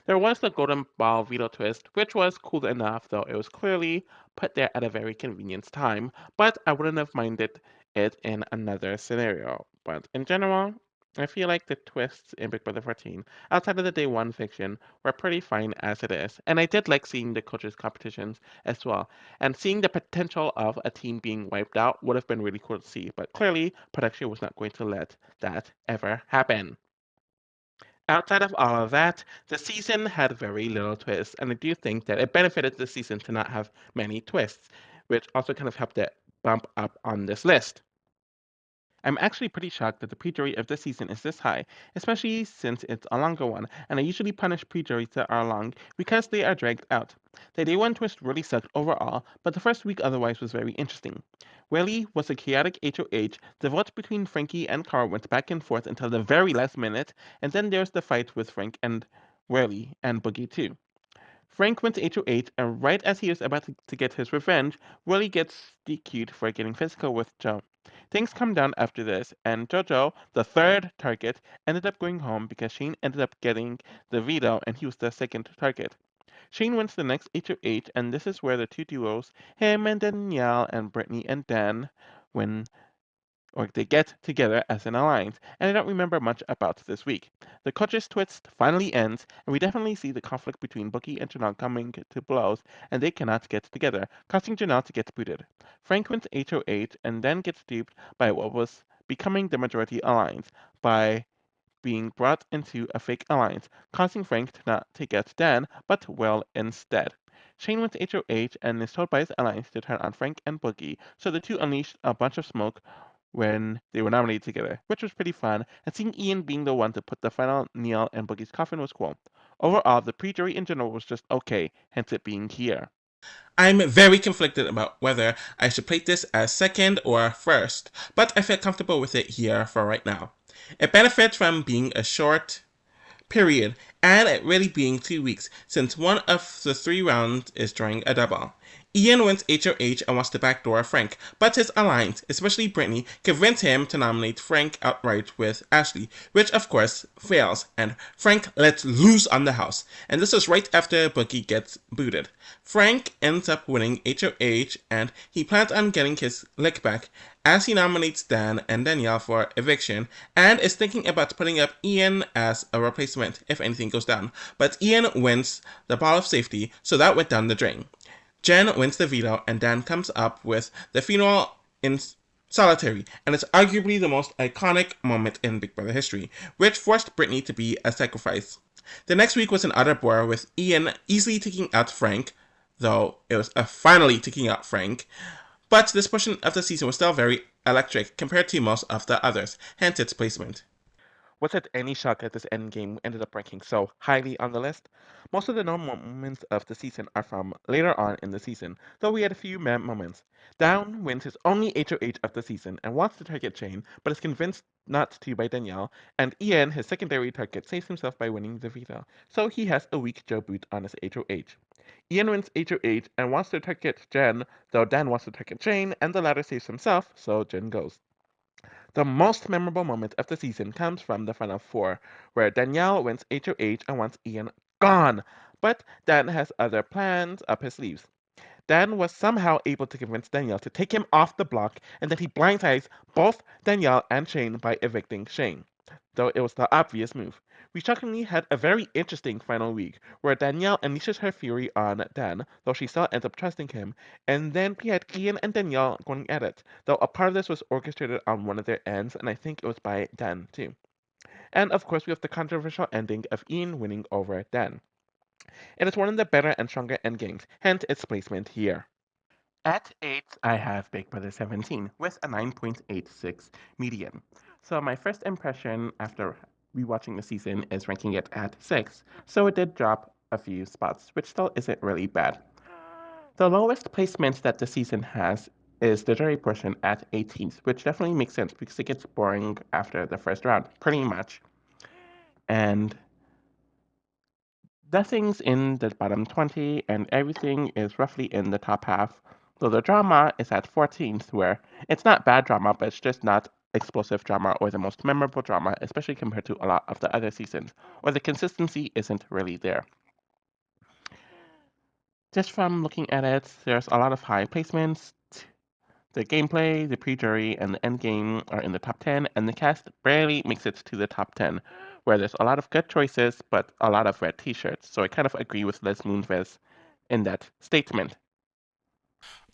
There was the golden ball veto twist, which was cool enough, though it was clearly put there at a very convenient time, but I wouldn't have minded it in another scenario. But in general, I feel like the twists in Big Brother 14, outside of the day one fiction, were pretty fine as it is. And I did like seeing the coaches' competitions as well. And seeing the potential of a team being wiped out would have been really cool to see. But clearly, production was not going to let that ever happen. Outside of all of that, the season had very little twists, and I do think that it benefited the season to not have many twists, which also kind of helped it bump up on this list. I'm actually pretty shocked that the pre-jury of this season is this high, especially since it's a longer one, and I usually punish pre-juries that are long because they are dragged out. The day one twist really sucked overall, but the first week otherwise was very interesting. Welly was a chaotic HOH, the votes between Frankie and Carl went back and forth until the very last minute, and then there's the fight with Frank and Welly and Boogie too. Frank went to HOH, and right as he was about to get his revenge, Willie gets DQ'd for getting physical with Joe. Things calm down after this, and JoJo, the third target, ended up going home because Shane ended up getting the veto and he was the second target. Shane wins the next HOH, and this is where the two duos, him and Danielle and Brittany and Dan, win or they get together as an alliance, and I don't remember much about this week. The coaches twist finally ends, and we definitely see the conflict between Bookie and Janelle coming to blows, and they cannot get together, causing Janelle to get booted. Frank wins HOH and then gets duped by what was becoming the majority alliance by being brought into a fake alliance, causing Frank to not to get Dan, but Will instead. Shane went to HOH and is told by his alliance to turn on Frank and Boogie, so the two unleashed a bunch of smoke when they were nominated together, which was pretty fun, and seeing Ian being the one to put the final nail in Boogie's coffin was cool. Overall, the pre-jury in general was just okay, hence it being here. I'm very conflicted about whether I should plate this as second or first, but I feel comfortable with it here for right now. It benefits from being a short period, and it really being 2 weeks, since one of the 3 rounds is during a double. Ian wins HOH and wants to backdoor Frank, but his alliance, especially Brittany, convince him to nominate Frank outright with Ashley, which of course fails, and Frank lets loose on the house, and this is right after Boogie gets booted. Frank ends up winning HOH, and he plans on getting his lick back as he nominates Dan and Danielle for eviction, and is thinking about putting up Ian as a replacement if anything goes down. But Ian wins the ball of safety, so that went down the drain. Jen wins the veto, and Dan comes up with the funeral in solitary, and it's arguably the most iconic moment in Big Brother history, which forced Brittany to be a sacrifice. The next week was an utter bore, with Ian easily taking out Frank, though it was finally taking out Frank. But this portion of the season was still very electric compared to most of the others, hence its placement. Was it any shock that this endgame ended up ranking so highly on the list? Most of the known moments of the season are from later on in the season, though we had a few mem moments. Down wins his only HOH of the season and wants to target Shane, but is convinced not to by Danielle, and Ian, his secondary target, saves himself by winning the veto, so he has a weak Joe boot on his HOH. Ian wins HOH and wants to target Jen, though Dan wants to target Shane, and the latter saves himself, so Jen goes. The most memorable moment of the season comes from the final four, where Danielle wins HOH and wants Ian gone, but Dan has other plans up his sleeves. Dan was somehow able to convince Danielle to take him off the block, and then he blindsides both Danielle and Shane by evicting Shane, though it was the obvious move. We shockingly had a very interesting final week, where Danielle unleashes her fury on Dan, though she still ends up trusting him, and then we had Ian and Danielle going at it, though a part of this was orchestrated on one of their ends, and I think it was by Dan too. And of course, we have the controversial ending of Ian winning over Dan. It is one of the better and stronger endgames, hence its placement here. At 8, I have Big Brother 17 with a 9.86 median. So my first impression after rewatching the season is ranking it at 6, so it did drop a few spots, which still isn't really bad. The lowest placement that the season has is the jury portion at 18th, which definitely makes sense because it gets boring after the first round, pretty much. And nothing's in the bottom 20, and everything is roughly in the top half. So the drama is at 14th, where it's not bad drama, but it's just not explosive drama or the most memorable drama, especially compared to a lot of the other seasons, or the consistency isn't really there. Just from looking at it, there's a lot of high placements. The gameplay, the pre-jury, and the endgame are in the top 10, and the cast barely makes it to the top 10, where there's a lot of good choices, but a lot of red t-shirts. So I kind of agree with Les Moonves in that statement.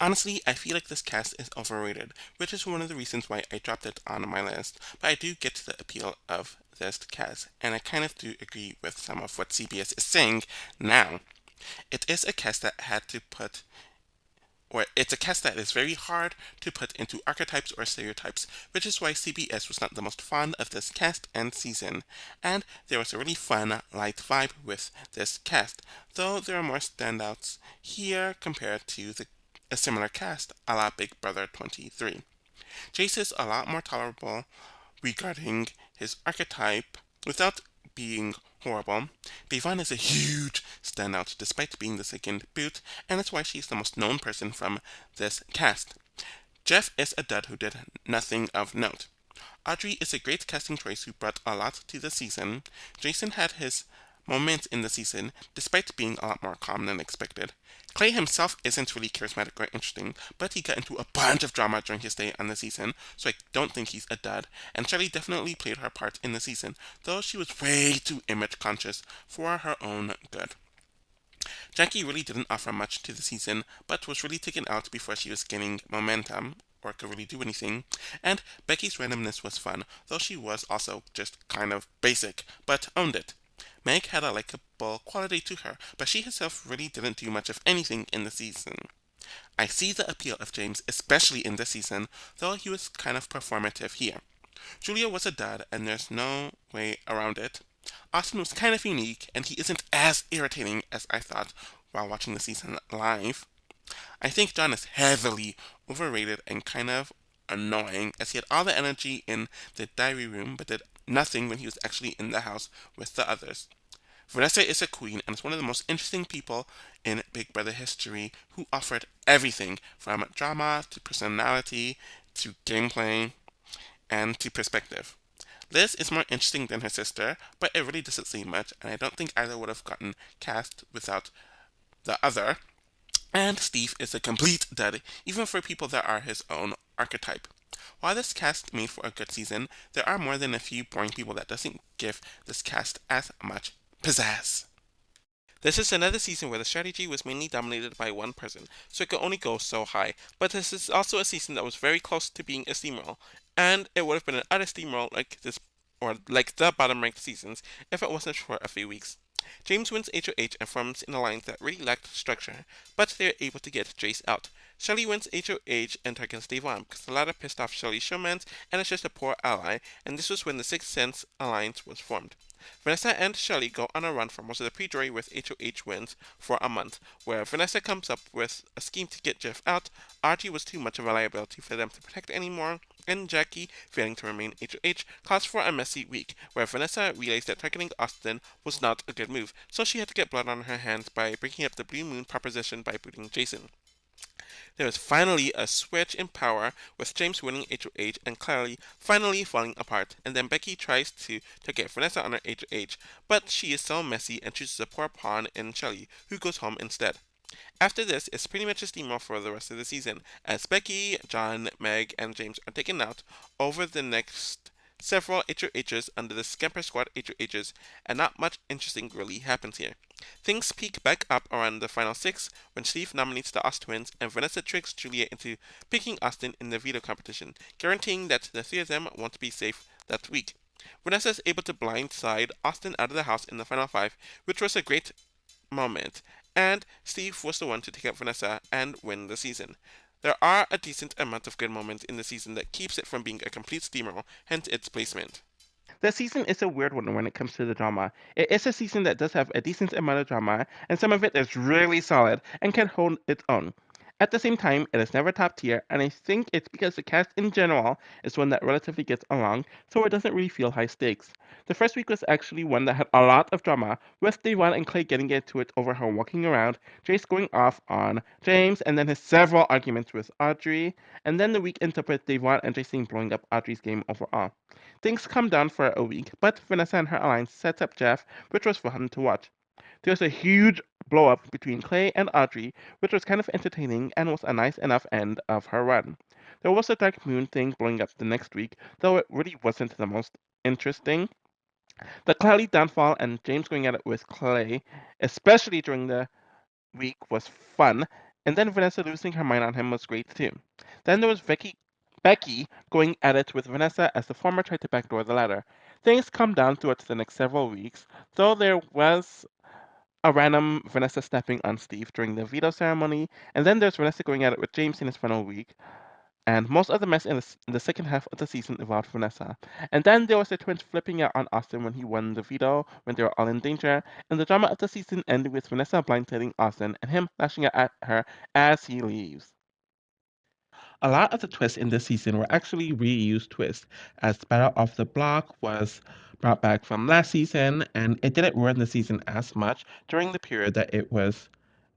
Honestly, I feel like this cast is overrated, which is one of the reasons why I dropped it on my list. But I do get to the appeal of this cast, and I kind of do agree with some of what CBS is saying now. It is a cast that had to put or it's a cast that is very hard to put into archetypes or stereotypes, which is why CBS was not the most fond of this cast and season. And there was a really fun, light vibe with this cast, though there are more standouts here compared to a similar cast a la Big Brother 23. Jace is a lot more tolerable regarding his archetype without being horrible. Devon is a huge standout despite being the second boot, and that's why she's the most known person from this cast. Jeff is a dud who did nothing of note. Audrey is a great casting choice who brought a lot to the season. Jason had his moments in the season, despite being a lot more calm than expected. Clay himself isn't really charismatic or interesting, but he got into a bunch of drama during his stay on the season, so I don't think he's a dud. And Shelley definitely played her part in the season, though she was way too image conscious for her own good. Jackie really didn't offer much to the season, but was really taken out before she was gaining momentum. or could really do anything. And Becky's randomness was fun, though she was also just kind of basic, but owned it. Meg had a likable quality to her, but she herself really didn't do much of anything in the season. I see the appeal of James, especially in this season, though he was kind of performative here. Julia was a dud, and there's no way around it. Austin was kind of unique, and he isn't as irritating as I thought while watching the season live. I think John is heavily overrated and kind of annoying, as he had all the energy in the diary room but did nothing when he was actually in the house with the others. Vanessa is a queen and is one of the most interesting people in Big Brother history who offered everything from drama to personality to gameplay and to perspective. Liz is more interesting than her sister, but it really doesn't say much, and I don't think either would have gotten cast without the other. And Steve is a complete dud, even for people that are his own archetype. While this cast made for a good season, there are more than a few boring people that doesn't give this cast as much pizzazz. This is another season where the strategy was mainly dominated by one person, so it could only go so high. But this is also a season that was very close to being a steamroll, and it would have been an utter steamroll like this or like the bottom ranked seasons if it wasn't for a few weeks. James wins HOH and forms in a line that really lacked structure, but they're able to get Jace out. Shelly wins HOH and targets Devon because the latter pissed off Shelly's showmans and is just a poor ally, and this was when the Sixth Sense alliance was formed. Vanessa and Shelly go on a run for most of the pre-jury with HOH wins for a month, where Vanessa comes up with a scheme to get Jeff out, Archie was too much of a liability for them to protect anymore, and Jackie, failing to remain HOH, caused for a messy week, where Vanessa realized that targeting Austin was not a good move, so she had to get blood on her hands by breaking up the Blue Moon proposition by booting Jason. There is finally a switch in power, with James winning HOH and Clary finally falling apart, and then Becky tries to get Vanessa on her HOH, but she is so messy and chooses a poor pawn in Shelly, who goes home instead. After this, it's pretty much a steamroll for the rest of the season, as Becky, John, Meg, and James are taken out over the next several HOHs under the Scamper Squad HOHs, and not much interesting really happens here. Things peak back up around the final six when Steve nominates the Oz twins and Vanessa tricks Julia into picking Austin in the veto competition, guaranteeing that the three of them won't be safe that week. Vanessa is able to blindside Austin out of the house in the final five, which was a great moment, and Steve was the one to take out Vanessa and win the season. There are a decent amount of good moments in the season that keeps it from being a complete steamroll, hence its placement. The season is a weird one when it comes to the drama. It is a season that does have a decent amount of drama, and some of it is really solid and can hold its own. At the same time, it is never top tier, and I think it's because the cast in general is one that relatively gets along, so it doesn't really feel high stakes. The first week was actually one that had a lot of drama, with Devon and Clay getting into it over her walking around, Jace going off on James, and then his several arguments with Audrey, and then the week ends up with Devon and Jace blowing up Audrey's game overall. Things calm down for a week, but Vanessa and her alliance sets up Jeff, which was fun to watch. There was a huge blow up between Clay and Audrey, which was kind of entertaining and was a nice enough end of her run. There was a Dark Moon thing blowing up the next week, though it really wasn't the most interesting. The Cloudy downfall and James going at it with Clay, especially during the week, was fun, and then Vanessa losing her mind on him was great too. Then there was Becky going at it with Vanessa as the former tried to backdoor the latter. Things calmed down throughout the next several weeks, though there was a random Vanessa snapping on Steve during the veto ceremony, and then there's Vanessa going at it with James in his final week, and most of the mess in the second half of the season involved Vanessa. And then there was the twins flipping out on Austin when he won the veto when they were all in danger, and the drama of the season ended with Vanessa blindsiding Austin and him lashing out at her as he leaves. A lot of the twists in this season were actually reused twists, as Battle of the Block was brought back from last season, and it didn't ruin the season as much during the period that it was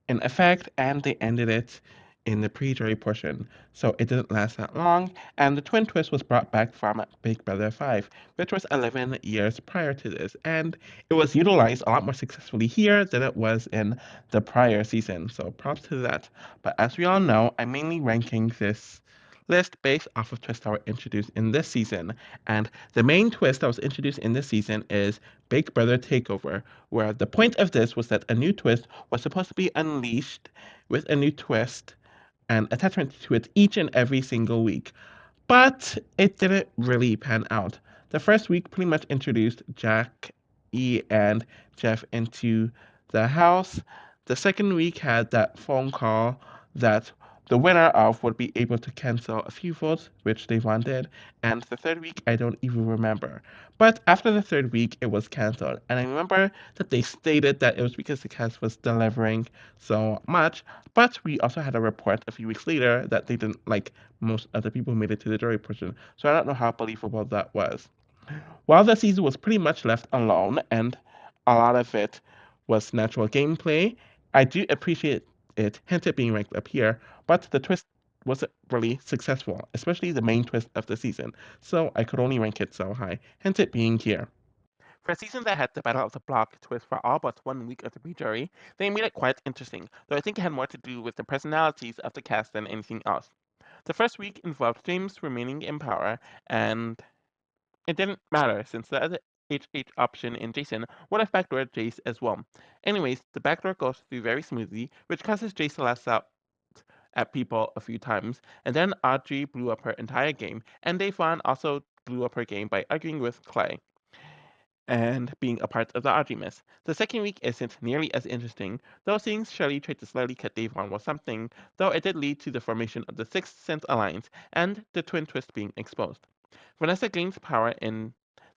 in effect, and they ended it in the pre-jury portion, so it didn't last that long. And the twin twist was brought back from Big Brother 5, which was 11 years prior to this, and it was utilized a lot more successfully here than it was in the prior season. So props to that. But as we all know, I'm mainly ranking this list based off of twists that were introduced in this season. And the main twist that was introduced in this season is Big Brother Takeover, where the point of this was that a new twist was supposed to be unleashed with a new twist and attachment to it each and every single week. But it didn't really pan out. The first week pretty much introduced Jack, E, and Jeff into the house. The second week had that phone call that the winner of would be able to cancel a few votes, which they wanted. And the third week, I don't even remember. But after the third week, it was canceled. And I remember that they stated that it was because the cast was delivering so much. But we also had a report a few weeks later that they didn't like most other people made it to the jury portion. So I don't know how believable that was. While the season was pretty much left alone and a lot of it was natural gameplay, I do appreciate it, hence it being ranked up here, but the twist wasn't really successful, especially the main twist of the season, so I could only rank it so high, hence it being here. For a season that had the Battle of the Block twist for all but 1 week of the pre-jury, they made it quite interesting, though I think it had more to do with the personalities of the cast than anything else. The first week involved James remaining in power, and it didn't matter since the other HH option in Jason would have backdoored Jace as well. Anyways, the backdoor goes through very smoothly, which causes Jace to lash out at people a few times, and then Audrey blew up her entire game, and Devon also blew up her game by arguing with Clay and being a part of the Audrey mess. The second week isn't nearly as interesting, though seeing Shirley try to slightly cut Devon was something, though it did lead to the formation of the 6th-7th Alliance and the twin twist being exposed. Vanessa gains power in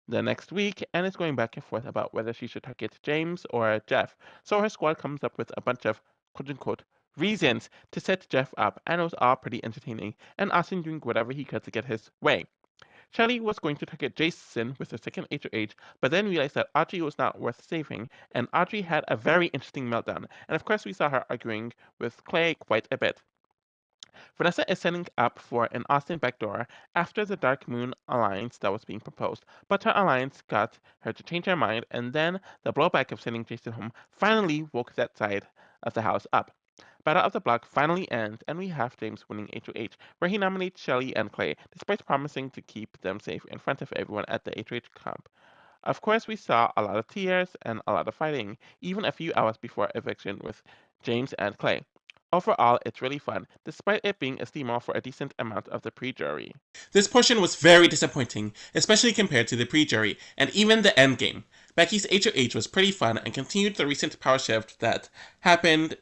the next week and is going back and forth about whether she should target James or Jeff, so her squad comes up with a bunch of quote unquote reasons to set Jeff up, and it was all pretty entertaining, and Austin doing whatever he could to get his way. Shelly was going to target Jason with the second HOH, but then realized that Audrey was not worth saving, and Audrey had a very interesting meltdown, and of course we saw her arguing with Clay quite a bit. Vanessa is setting up for an Austin backdoor after the Dark Moon alliance that was being proposed, but her alliance got her to change her mind, and then the blowback of sending Jason home finally woke that side of the house up. Battle of the Block finally ends, and we have James winning HOH, where he nominates Shelley and Clay, despite promising to keep them safe in front of everyone at the HOH camp. Of course, we saw a lot of tears and a lot of fighting, even a few hours before eviction with James and Clay. Overall, it's really fun, despite it being a steamroll for a decent amount of the pre-jury. This portion was very disappointing, especially compared to the pre-jury, and even the endgame. Becky's HOH was pretty fun and continued the recent power shift that happened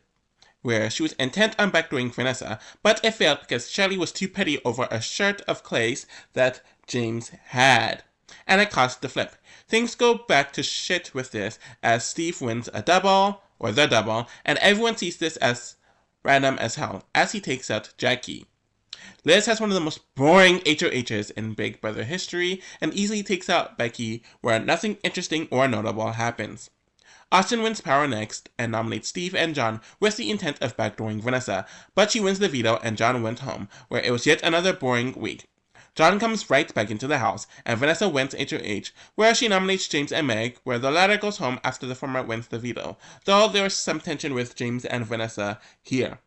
where she was intent on backdooring Vanessa, but it failed because Shelley was too petty over a shirt of Clay's that James had. And it caused the flip. Things go back to shit with this as Steve wins a double, or the double, and everyone sees this as random as hell, as he takes out Jackie. Liz has one of the most boring HOHs in Big Brother history and easily takes out Becky where nothing interesting or notable happens. Austin wins power next and nominates Steve and John with the intent of backdooring Vanessa, but she wins the veto and John went home, where it was yet another boring week. John comes right back into the house, and Vanessa wins HOH, where she nominates James and Meg, where the latter goes home after the former wins the veto, though there was some tension with James and Vanessa here.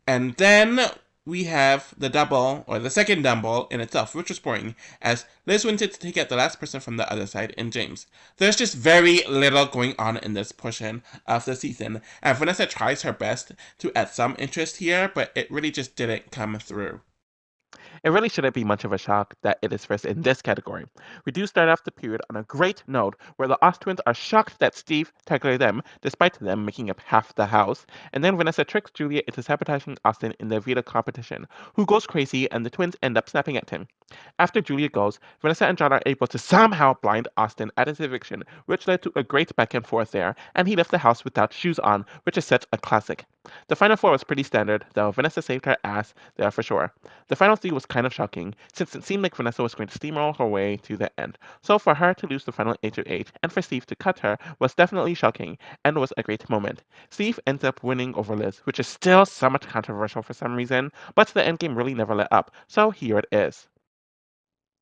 And then we have the double, or the second double in itself, which was boring, as Liz wins it to take out the last person from the other side in James. There's just very little going on in this portion of the season, and Vanessa tries her best to add some interest here, but it really just didn't come through. It really shouldn't be much of a shock that it is first in this category. We do start off the period on a great note where the Austrians are shocked that Steve targeted them, despite them making up half the house, and then Vanessa tricks Julia into sabotaging Austin in the veto competition, who goes crazy and the twins end up snapping at him. After Julia goes, Vanessa and John are able to somehow blind Austin at his eviction, which led to a great back and forth there, and he left the house without shoes on, which is such a classic. The final four was pretty standard, though Vanessa saved her ass there for sure. The final three was kind of shocking, since it seemed like Vanessa was going to steamroll her way to the end. So for her to lose the final HOH and for Steve to cut her was definitely shocking and was a great moment. Steve ends up winning over Liz, which is still somewhat controversial for some reason, but the endgame really never let up, so here it is.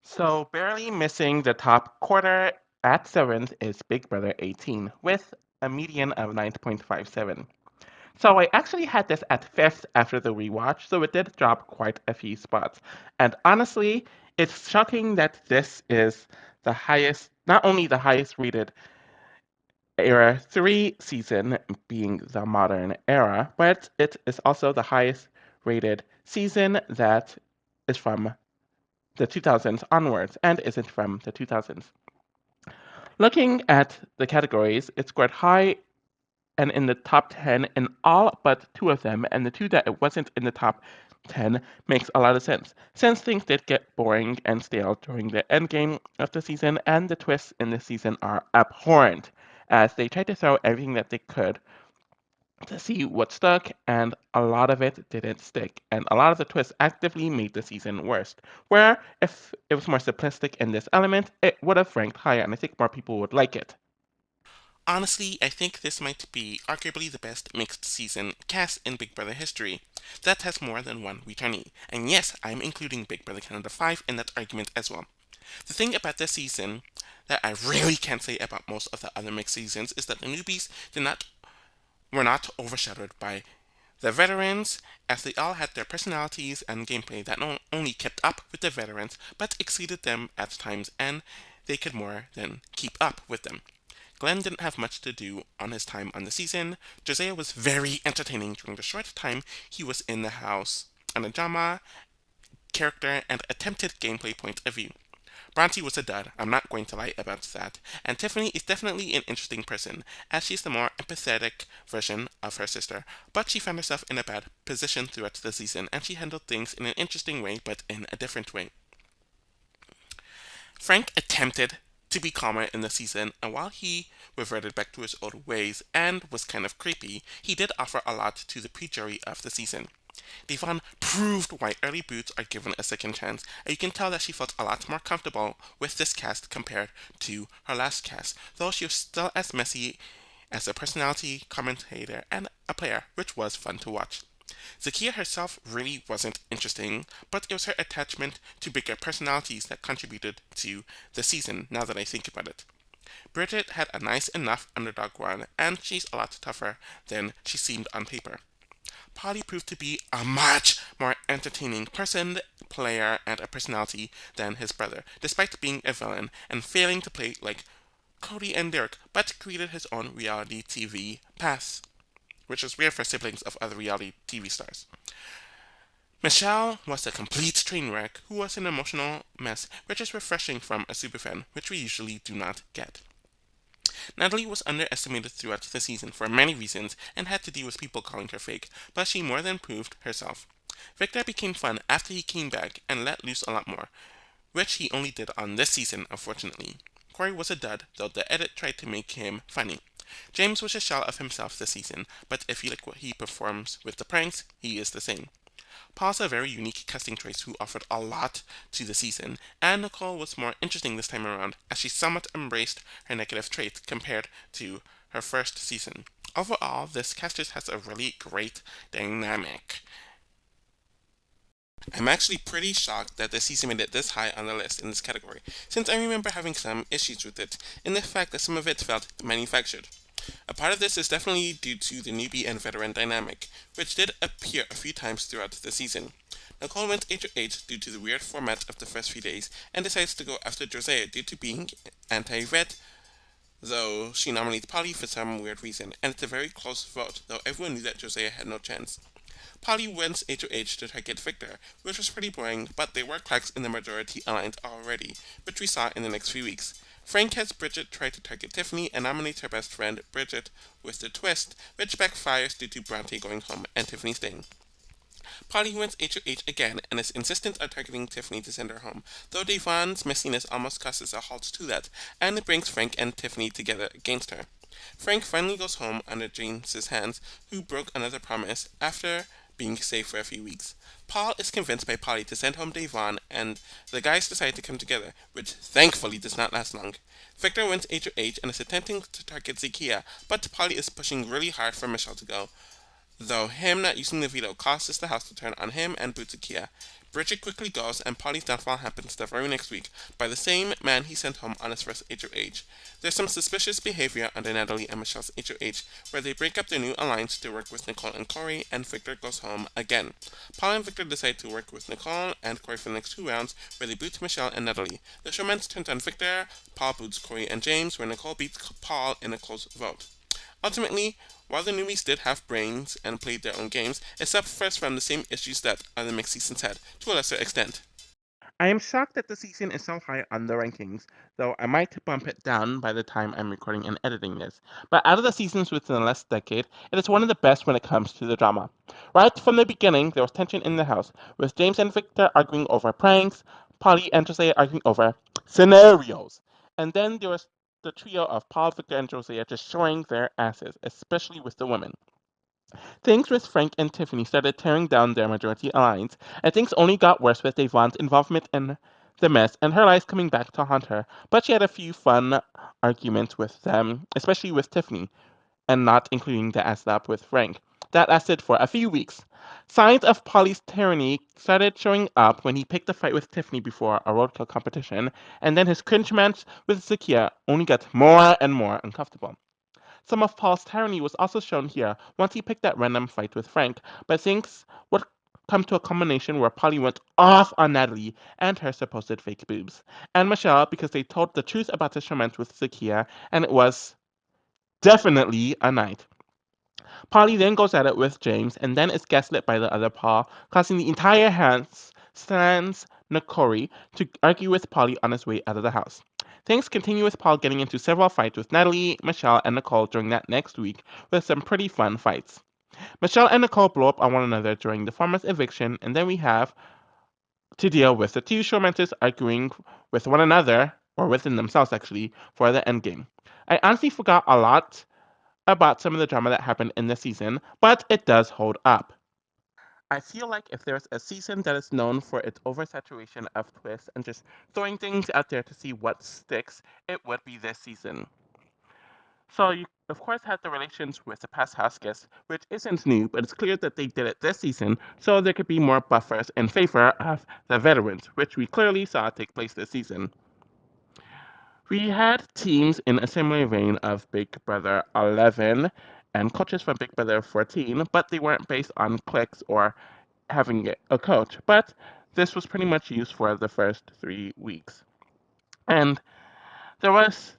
So barely missing the top quarter at 7th is Big Brother 18, with a median of 9.57. So I actually had this at 5th after the rewatch, so it did drop quite a few spots. And honestly, it's shocking that this is the highest, not only the highest rated era 3 season, being the modern era, but it is also the highest rated season that is from the 2000s onwards and isn't from the 2000s. Looking at the categories, it scored high and in the top 10 in all but two of them, and the two that it wasn't in the top 10 makes a lot of sense, since things did get boring and stale during the endgame of the season, and the twists in this season are abhorrent, as they tried to throw everything that they could to see what stuck, and a lot of it didn't stick, and a lot of the twists actively made the season worse. Where if it was more simplistic in this element, it would have ranked higher, and I think more people would like it. Honestly, I think this might be arguably the best mixed season cast in Big Brother history. That has more than one returnee. And yes, I'm including Big Brother Canada 5 in that argument as well. The thing about this season that I really can't say about most of the other mixed seasons is that the newbies were not overshadowed by the veterans, as they all had their personalities and gameplay that not only kept up with the veterans, but exceeded them at times, and they could more than keep up with them. Glenn didn't have much to do on his time on the season. Josiah was very entertaining during the short time he was in the house, and a drama, character, and attempted gameplay point of view. Bronte was a dud, I'm not going to lie about that, and Tiffany is definitely an interesting person, as she's the more empathetic version of her sister, but she found herself in a bad position throughout the season, and she handled things in an interesting way, but in a different way. Frank attempted to be calmer in the season, and while he reverted back to his old ways and was kind of creepy, he did offer a lot to the pre-jury of the season. Devon proved why early boots are given a second chance, and you can tell that she felt a lot more comfortable with this cast compared to her last cast, though she was still as messy as a personality, commentator, and a player, which was fun to watch. Zakia herself really wasn't interesting, but it was her attachment to bigger personalities that contributed to the season, now that I think about it. Bridget had a nice enough underdog run, and she's a lot tougher than she seemed on paper. Polly proved to be a much more entertaining person, player, and a personality than his brother, despite being a villain and failing to play like Cody and Derek, but created his own reality TV path, which is rare for siblings of other reality TV stars. Michelle was a complete train wreck who was an emotional mess, which is refreshing from a superfan, which we usually do not get. Natalie was underestimated throughout the season for many reasons and had to deal with people calling her fake, but she more than proved herself. Victor became fun after he came back and let loose a lot more, which he only did on this season, unfortunately. Corey was a dud, though the edit tried to make him funny. James was a shell of himself this season, but if you like what he performs with the pranks, he is the same. Paul's a very unique casting choice who offered a lot to the season, and Nicole was more interesting this time around as she somewhat embraced her negative traits compared to her first season. Overall, this cast just has a really great dynamic. I'm actually pretty shocked that the season made it this high on the list in this category, since I remember having some issues with it, in the fact that some of it felt manufactured. A part of this is definitely due to the newbie and veteran dynamic, which did appear a few times throughout the season. Nicole went HOH due to the weird format of the first few days, and decides to go after Josiah due to being anti-vet, though she nominated Polly for some weird reason, and it's a very close vote, though everyone knew that Josiah had no chance. Polly went HOH to target Victor, which was pretty boring, but there were cracks in the majority alliance already, which we saw in the next few weeks. Frank has Bridget try to target Tiffany and nominates her best friend, Bridget, with the twist, which backfires due to Bronte going home and Tiffany staying. Polly went HOH again and is insistent on targeting Tiffany to send her home, though Devon's messiness almost causes a halt to that, and it brings Frank and Tiffany together against her. Frank finally goes home under James's hands, who broke another promise after being safe for a few weeks. Paul is convinced by Polly to send home Devon, and the guys decide to come together, which thankfully does not last long. Victor went HOH and is attempting to target Zakia, but Polly is pushing really hard for Michelle to go, though him not using the veto causes the house to turn on him and boot Zakia. Bridget quickly goes, and Polly's downfall happens the very next week by the same man he sent home on his first HOH. There's some suspicious behavior under Natalie and Michelle's HOH, where they break up their new alliance to work with Nicole and Corey, and Victor goes home again. Paul and Victor decide to work with Nicole and Corey for the next 2 rounds, where they boot Michelle and Natalie. The showmance turns on Victor, Paul boots Corey and James, where Nicole beats Paul in a close vote. Ultimately, while the newbies did have brains and played their own games, it suffers from the same issues that other mixed seasons had, to a lesser extent. I am shocked that the season is so high on the rankings, though I might bump it down by the time I'm recording and editing this. But out of the seasons within the last decade, it is one of the best when it comes to the drama. Right from the beginning, there was tension in the house, with James and Victor arguing over pranks, Polly and Josiah arguing over scenarios. And then there was the trio of Paul, Victor, and Josiah just showing their asses, especially with the women. Things with Frank and Tiffany started tearing down their majority alliance, and things only got worse with Devon's involvement in the mess and her lies coming back to haunt her. But she had a few fun arguments with them, especially with Tiffany, and not including the ass slap with Frank. That lasted for a few weeks. Signs of Polly's tyranny started showing up when he picked a fight with Tiffany before a roadkill competition, and then his cringe match with Zakia only got more and more uncomfortable. Some of Paul's tyranny was also shown here once he picked that random fight with Frank, but things would come to a culmination where Polly went off on Natalie and her supposed fake boobs, and Michelle because they told the truth about the romance with Zakia, and it was definitely a night. Polly then goes at it with James and then is gaslit by the other Paul, causing the entire house, sans Nakori, to argue with Polly on his way out of the house. Things continue with Paul getting into several fights with Natalie, Michelle, and Nicole during that next week, with some pretty fun fights. Michelle and Nicole blow up on one another during the farmer's eviction, and then we have to deal with the two showmasters arguing with one another, or within themselves actually, for the endgame. I honestly forgot a lot about some of the drama that happened in this season, but it does hold up. I feel like if there's a season that is known for its oversaturation of twists and just throwing things out there to see what sticks, it would be this season. So you of course had the relations with the past house guests, which isn't new, but it's clear that they did it this season so there could be more buffers in favor of the veterans, which we clearly saw take place this season. We had teams in a similar vein of Big Brother 11 and coaches from Big Brother 14, but they weren't based on clicks or having a coach. But this was pretty much used for the first 3 weeks. And there was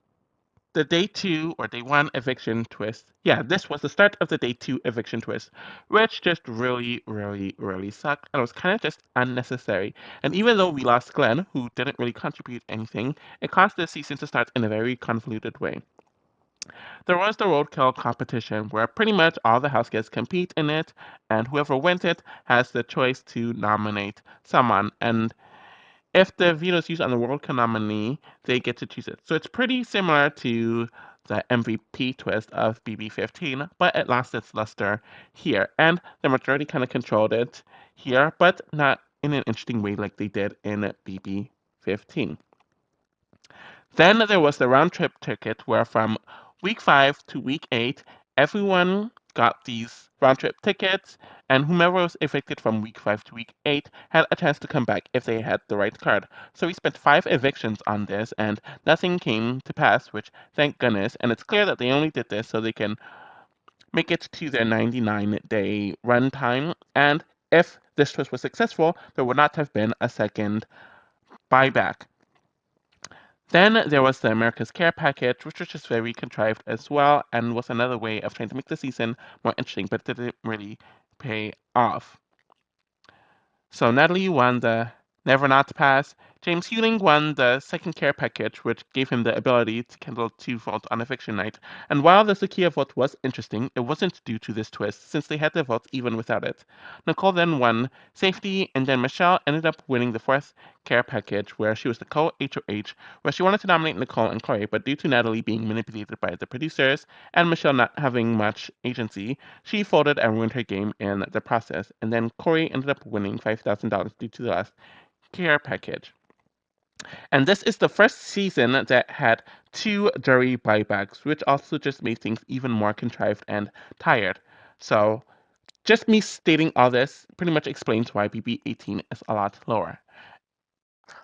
the day two or day one eviction twist. Yeah, this was the start of the day two eviction twist, which just really, really, really sucked and was kind of just unnecessary. And even though we lost Glenn, who didn't really contribute anything, it caused this season to start in a very convoluted way. There was the roadkill competition where pretty much all the house guests compete in it, and whoever wins it has the choice to nominate someone. And if the veto is used on the roadkill nominee, they get to choose it. So it's pretty similar to the MVP twist of BB15, but it lost its luster here. And the majority kind of controlled it here, but not in an interesting way like they did in BB15. Then there was the round trip ticket where from week 5 to week 8, everyone got these round trip tickets, and whomever was evicted from week 5 to week 8 had a chance to come back if they had the right card. So we spent 5 evictions on this, and nothing came to pass, which thank goodness. And it's clear that they only did this so they can make it to their 99-day runtime. And if this twist was successful, there would not have been a second buyback. Then there was the America's Care package, which was just very contrived as well, and was another way of trying to make the season more interesting, but didn't really pay off. So Natalie won the Never Not Pass. James Hewling won the second care package, which gave him the ability to kindle 2 votes on eviction night. And while the Zakia vote was interesting, it wasn't due to this twist, since they had their votes even without it. Nicole then won safety, and then Michelle ended up winning the fourth care package, where she was the co-HOH, where she wanted to nominate Nicole and Corey, but due to Natalie being manipulated by the producers and Michelle not having much agency, she folded and ruined her game in the process. And then Corey ended up winning $5,000 due to the last care package. And this is the first season that had 2 jury buybacks, which also just made things even more contrived and tired. So, just me stating all this pretty much explains why BB18 is a lot lower.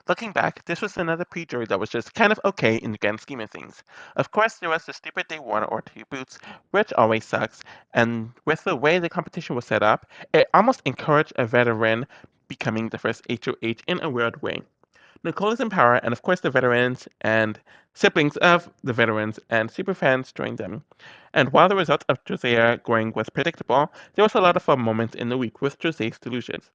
Looking back, this was another pre-jury that was just kind of okay in the grand scheme of things. Of course, there was the stupid day 1 or 2 boots, which always sucks, and with the way the competition was set up, it almost encouraged a veteran becoming the first HOH in a weird way. Nicole is in power, and of course the veterans and siblings of the veterans and superfans joined them. And while the result of Josiah going was predictable, there was a lot of fun moments in the week with Josiah's delusions.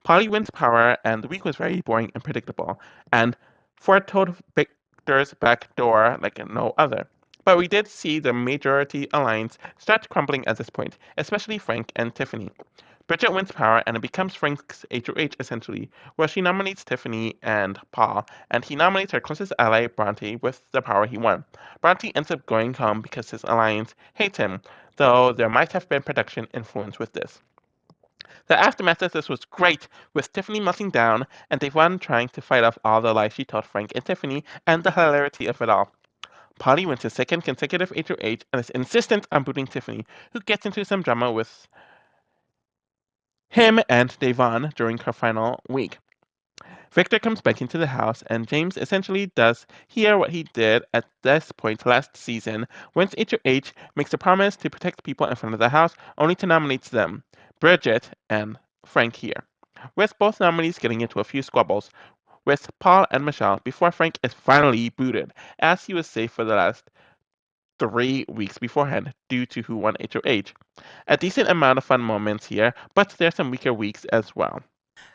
Polly wins power, and the week was very boring and predictable, and foretold Victor's back door like no other. But we did see the majority alliance start crumbling at this point, especially Frank and Tiffany. Bridget wins power and it becomes Frank's HOH essentially, where she nominates Tiffany and Paul, and he nominates her closest ally, Bronte, with the power he won. Bronte ends up going home because his alliance hates him, though there might have been production influence with this. The aftermath of this was great, with Tiffany melting down and Devon trying to fight off all the lies she told Frank and Tiffany, and the hilarity of it all. Polly wins his second consecutive HOH and is insistent on booting Tiffany, who gets into some drama with him and Devon during her final week. Victor comes back into the house, and James essentially does here what he did at this point last season, wins HOH, makes a promise to protect people in front of the house, only to nominate them, Bridget and Frank here. With both nominees getting into a few squabbles with Paul and Michelle before Frank is finally booted, as he was safe for the last 3 weeks beforehand due to who won HOH. A decent amount of fun moments here, but there's some weaker weeks as well.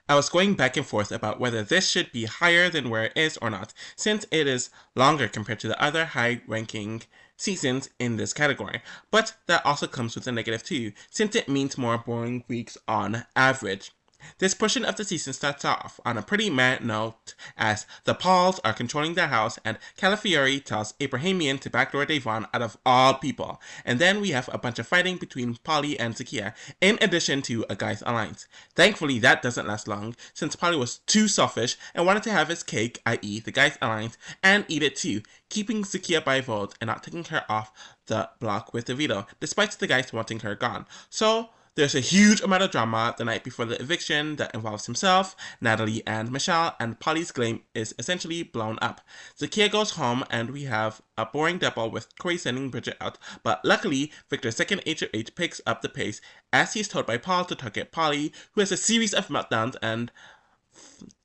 I was going back and forth about whether this should be higher than where it is or not, since it is longer compared to the other high ranking seasons in this category. But that also comes with a negative too, since it means more boring weeks on average. This portion of the season starts off on a pretty mad note as the Pauls are controlling the house and Calafiore tells Abrahamian to backdoor Devon out of all people. And then we have a bunch of fighting between Polly and Zakia, in addition to a guy's alliance. Thankfully that doesn't last long, since Polly was too selfish and wanted to have his cake, i.e. the guy's alliance, and eat it too, keeping Zakia by vote and not taking her off the block with the veto, despite the guys wanting her gone. So there's a huge amount of drama the night before the eviction that involves himself, Natalie, and Michelle, and Polly's claim is essentially blown up. Zakia goes home, and we have a boring double with Corey sending Bridget out, but luckily, Victor's second HOH picks up the pace as he's told by Paul to target Polly, who has a series of meltdowns and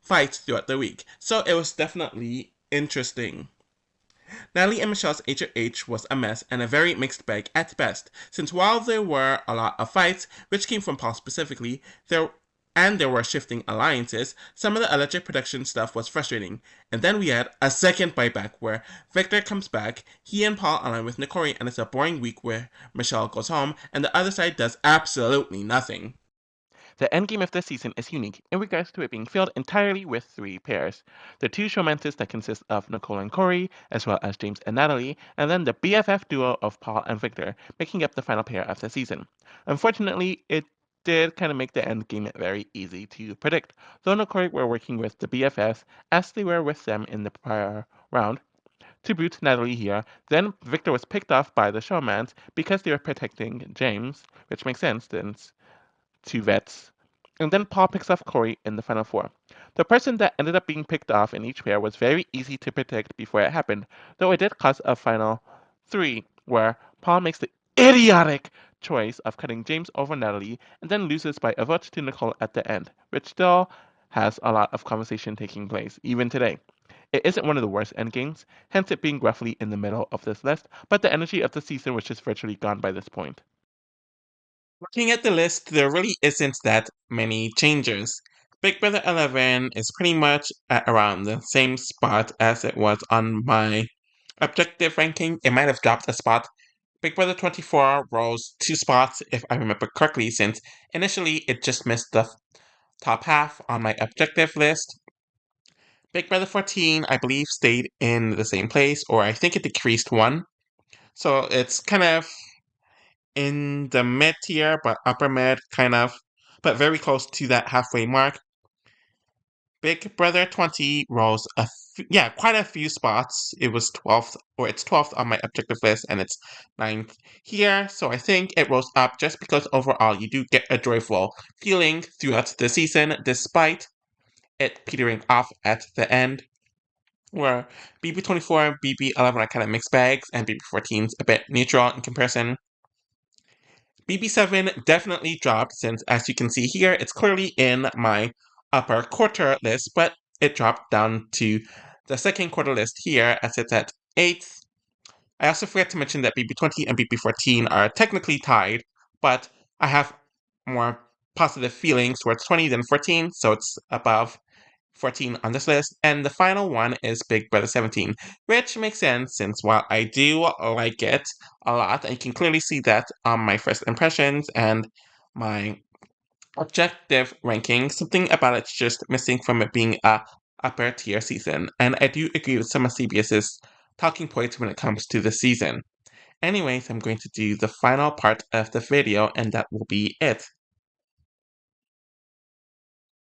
fights throughout the week. So it was definitely interesting. Natalie and Michelle's HOH was a mess and a very mixed bag at best, since while there were a lot of fights, which came from Paul specifically, there were shifting alliances, some of the alleged production stuff was frustrating. And then we had a second buyback where Victor comes back, he and Paul align with Nikori, and it's a boring week where Michelle goes home and the other side does absolutely nothing. The endgame of this season is unique in regards to it being filled entirely with three pairs. The two showmances that consist of Nicole and Corey, as well as James and Natalie, and then the BFF duo of Paul and Victor, making up the final pair of the season. Unfortunately, it did kind of make the endgame very easy to predict, though Nicole were working with the BFFs as they were with them in the prior round. To boot Natalie here, then Victor was picked off by the showmans because they were protecting James, which makes sense since two vets. And then Paul picks off Corey in the final four. The person that ended up being picked off in each pair was very easy to predict before it happened, though it did cause a final three where Paul makes the idiotic choice of cutting James over Natalie and then loses by a vote to Nicole at the end, which still has a lot of conversation taking place, even today. It isn't one of the worst endgames, hence it being roughly in the middle of this list, but the energy of the season was just virtually gone by this point. Looking at the list, there really isn't that many changes. Big Brother 11 is pretty much at around the same spot as it was on my objective ranking. It might have dropped a spot. Big Brother 24 rose 2 spots, if I remember correctly, since initially it just missed the top half on my objective list. Big Brother 14, I believe, stayed in the same place, or I think it decreased one. So it's kind of in the mid tier, but upper mid, kind of, but very close to that halfway mark. Big Brother 20 rose quite a few spots. It was 12th, or it's 12th on my objective list, and it's 9th here. So I think it rose up just because overall you do get a joyful feeling throughout the season, despite it petering off at the end. Where BB24 and BB11 are kind of mixed bags, and BB14's a bit neutral in comparison. BB7 definitely dropped since, as you can see here, it's clearly in my upper quarter list, but it dropped down to the second quarter list here as it's at 8th. I also forgot to mention that BB20 and BB14 are technically tied, but I have more positive feelings towards 20 than 14, so it's above 14 on this list. And the final one is Big Brother 17, which makes sense since while I do like it a lot, and you can clearly see that on my first impressions and my objective ranking, something about it's just missing from it being a upper tier season. And I do agree with some of CBS's talking points when it comes to the season. Anyways, I'm going to do the final part of the video, and that will be it.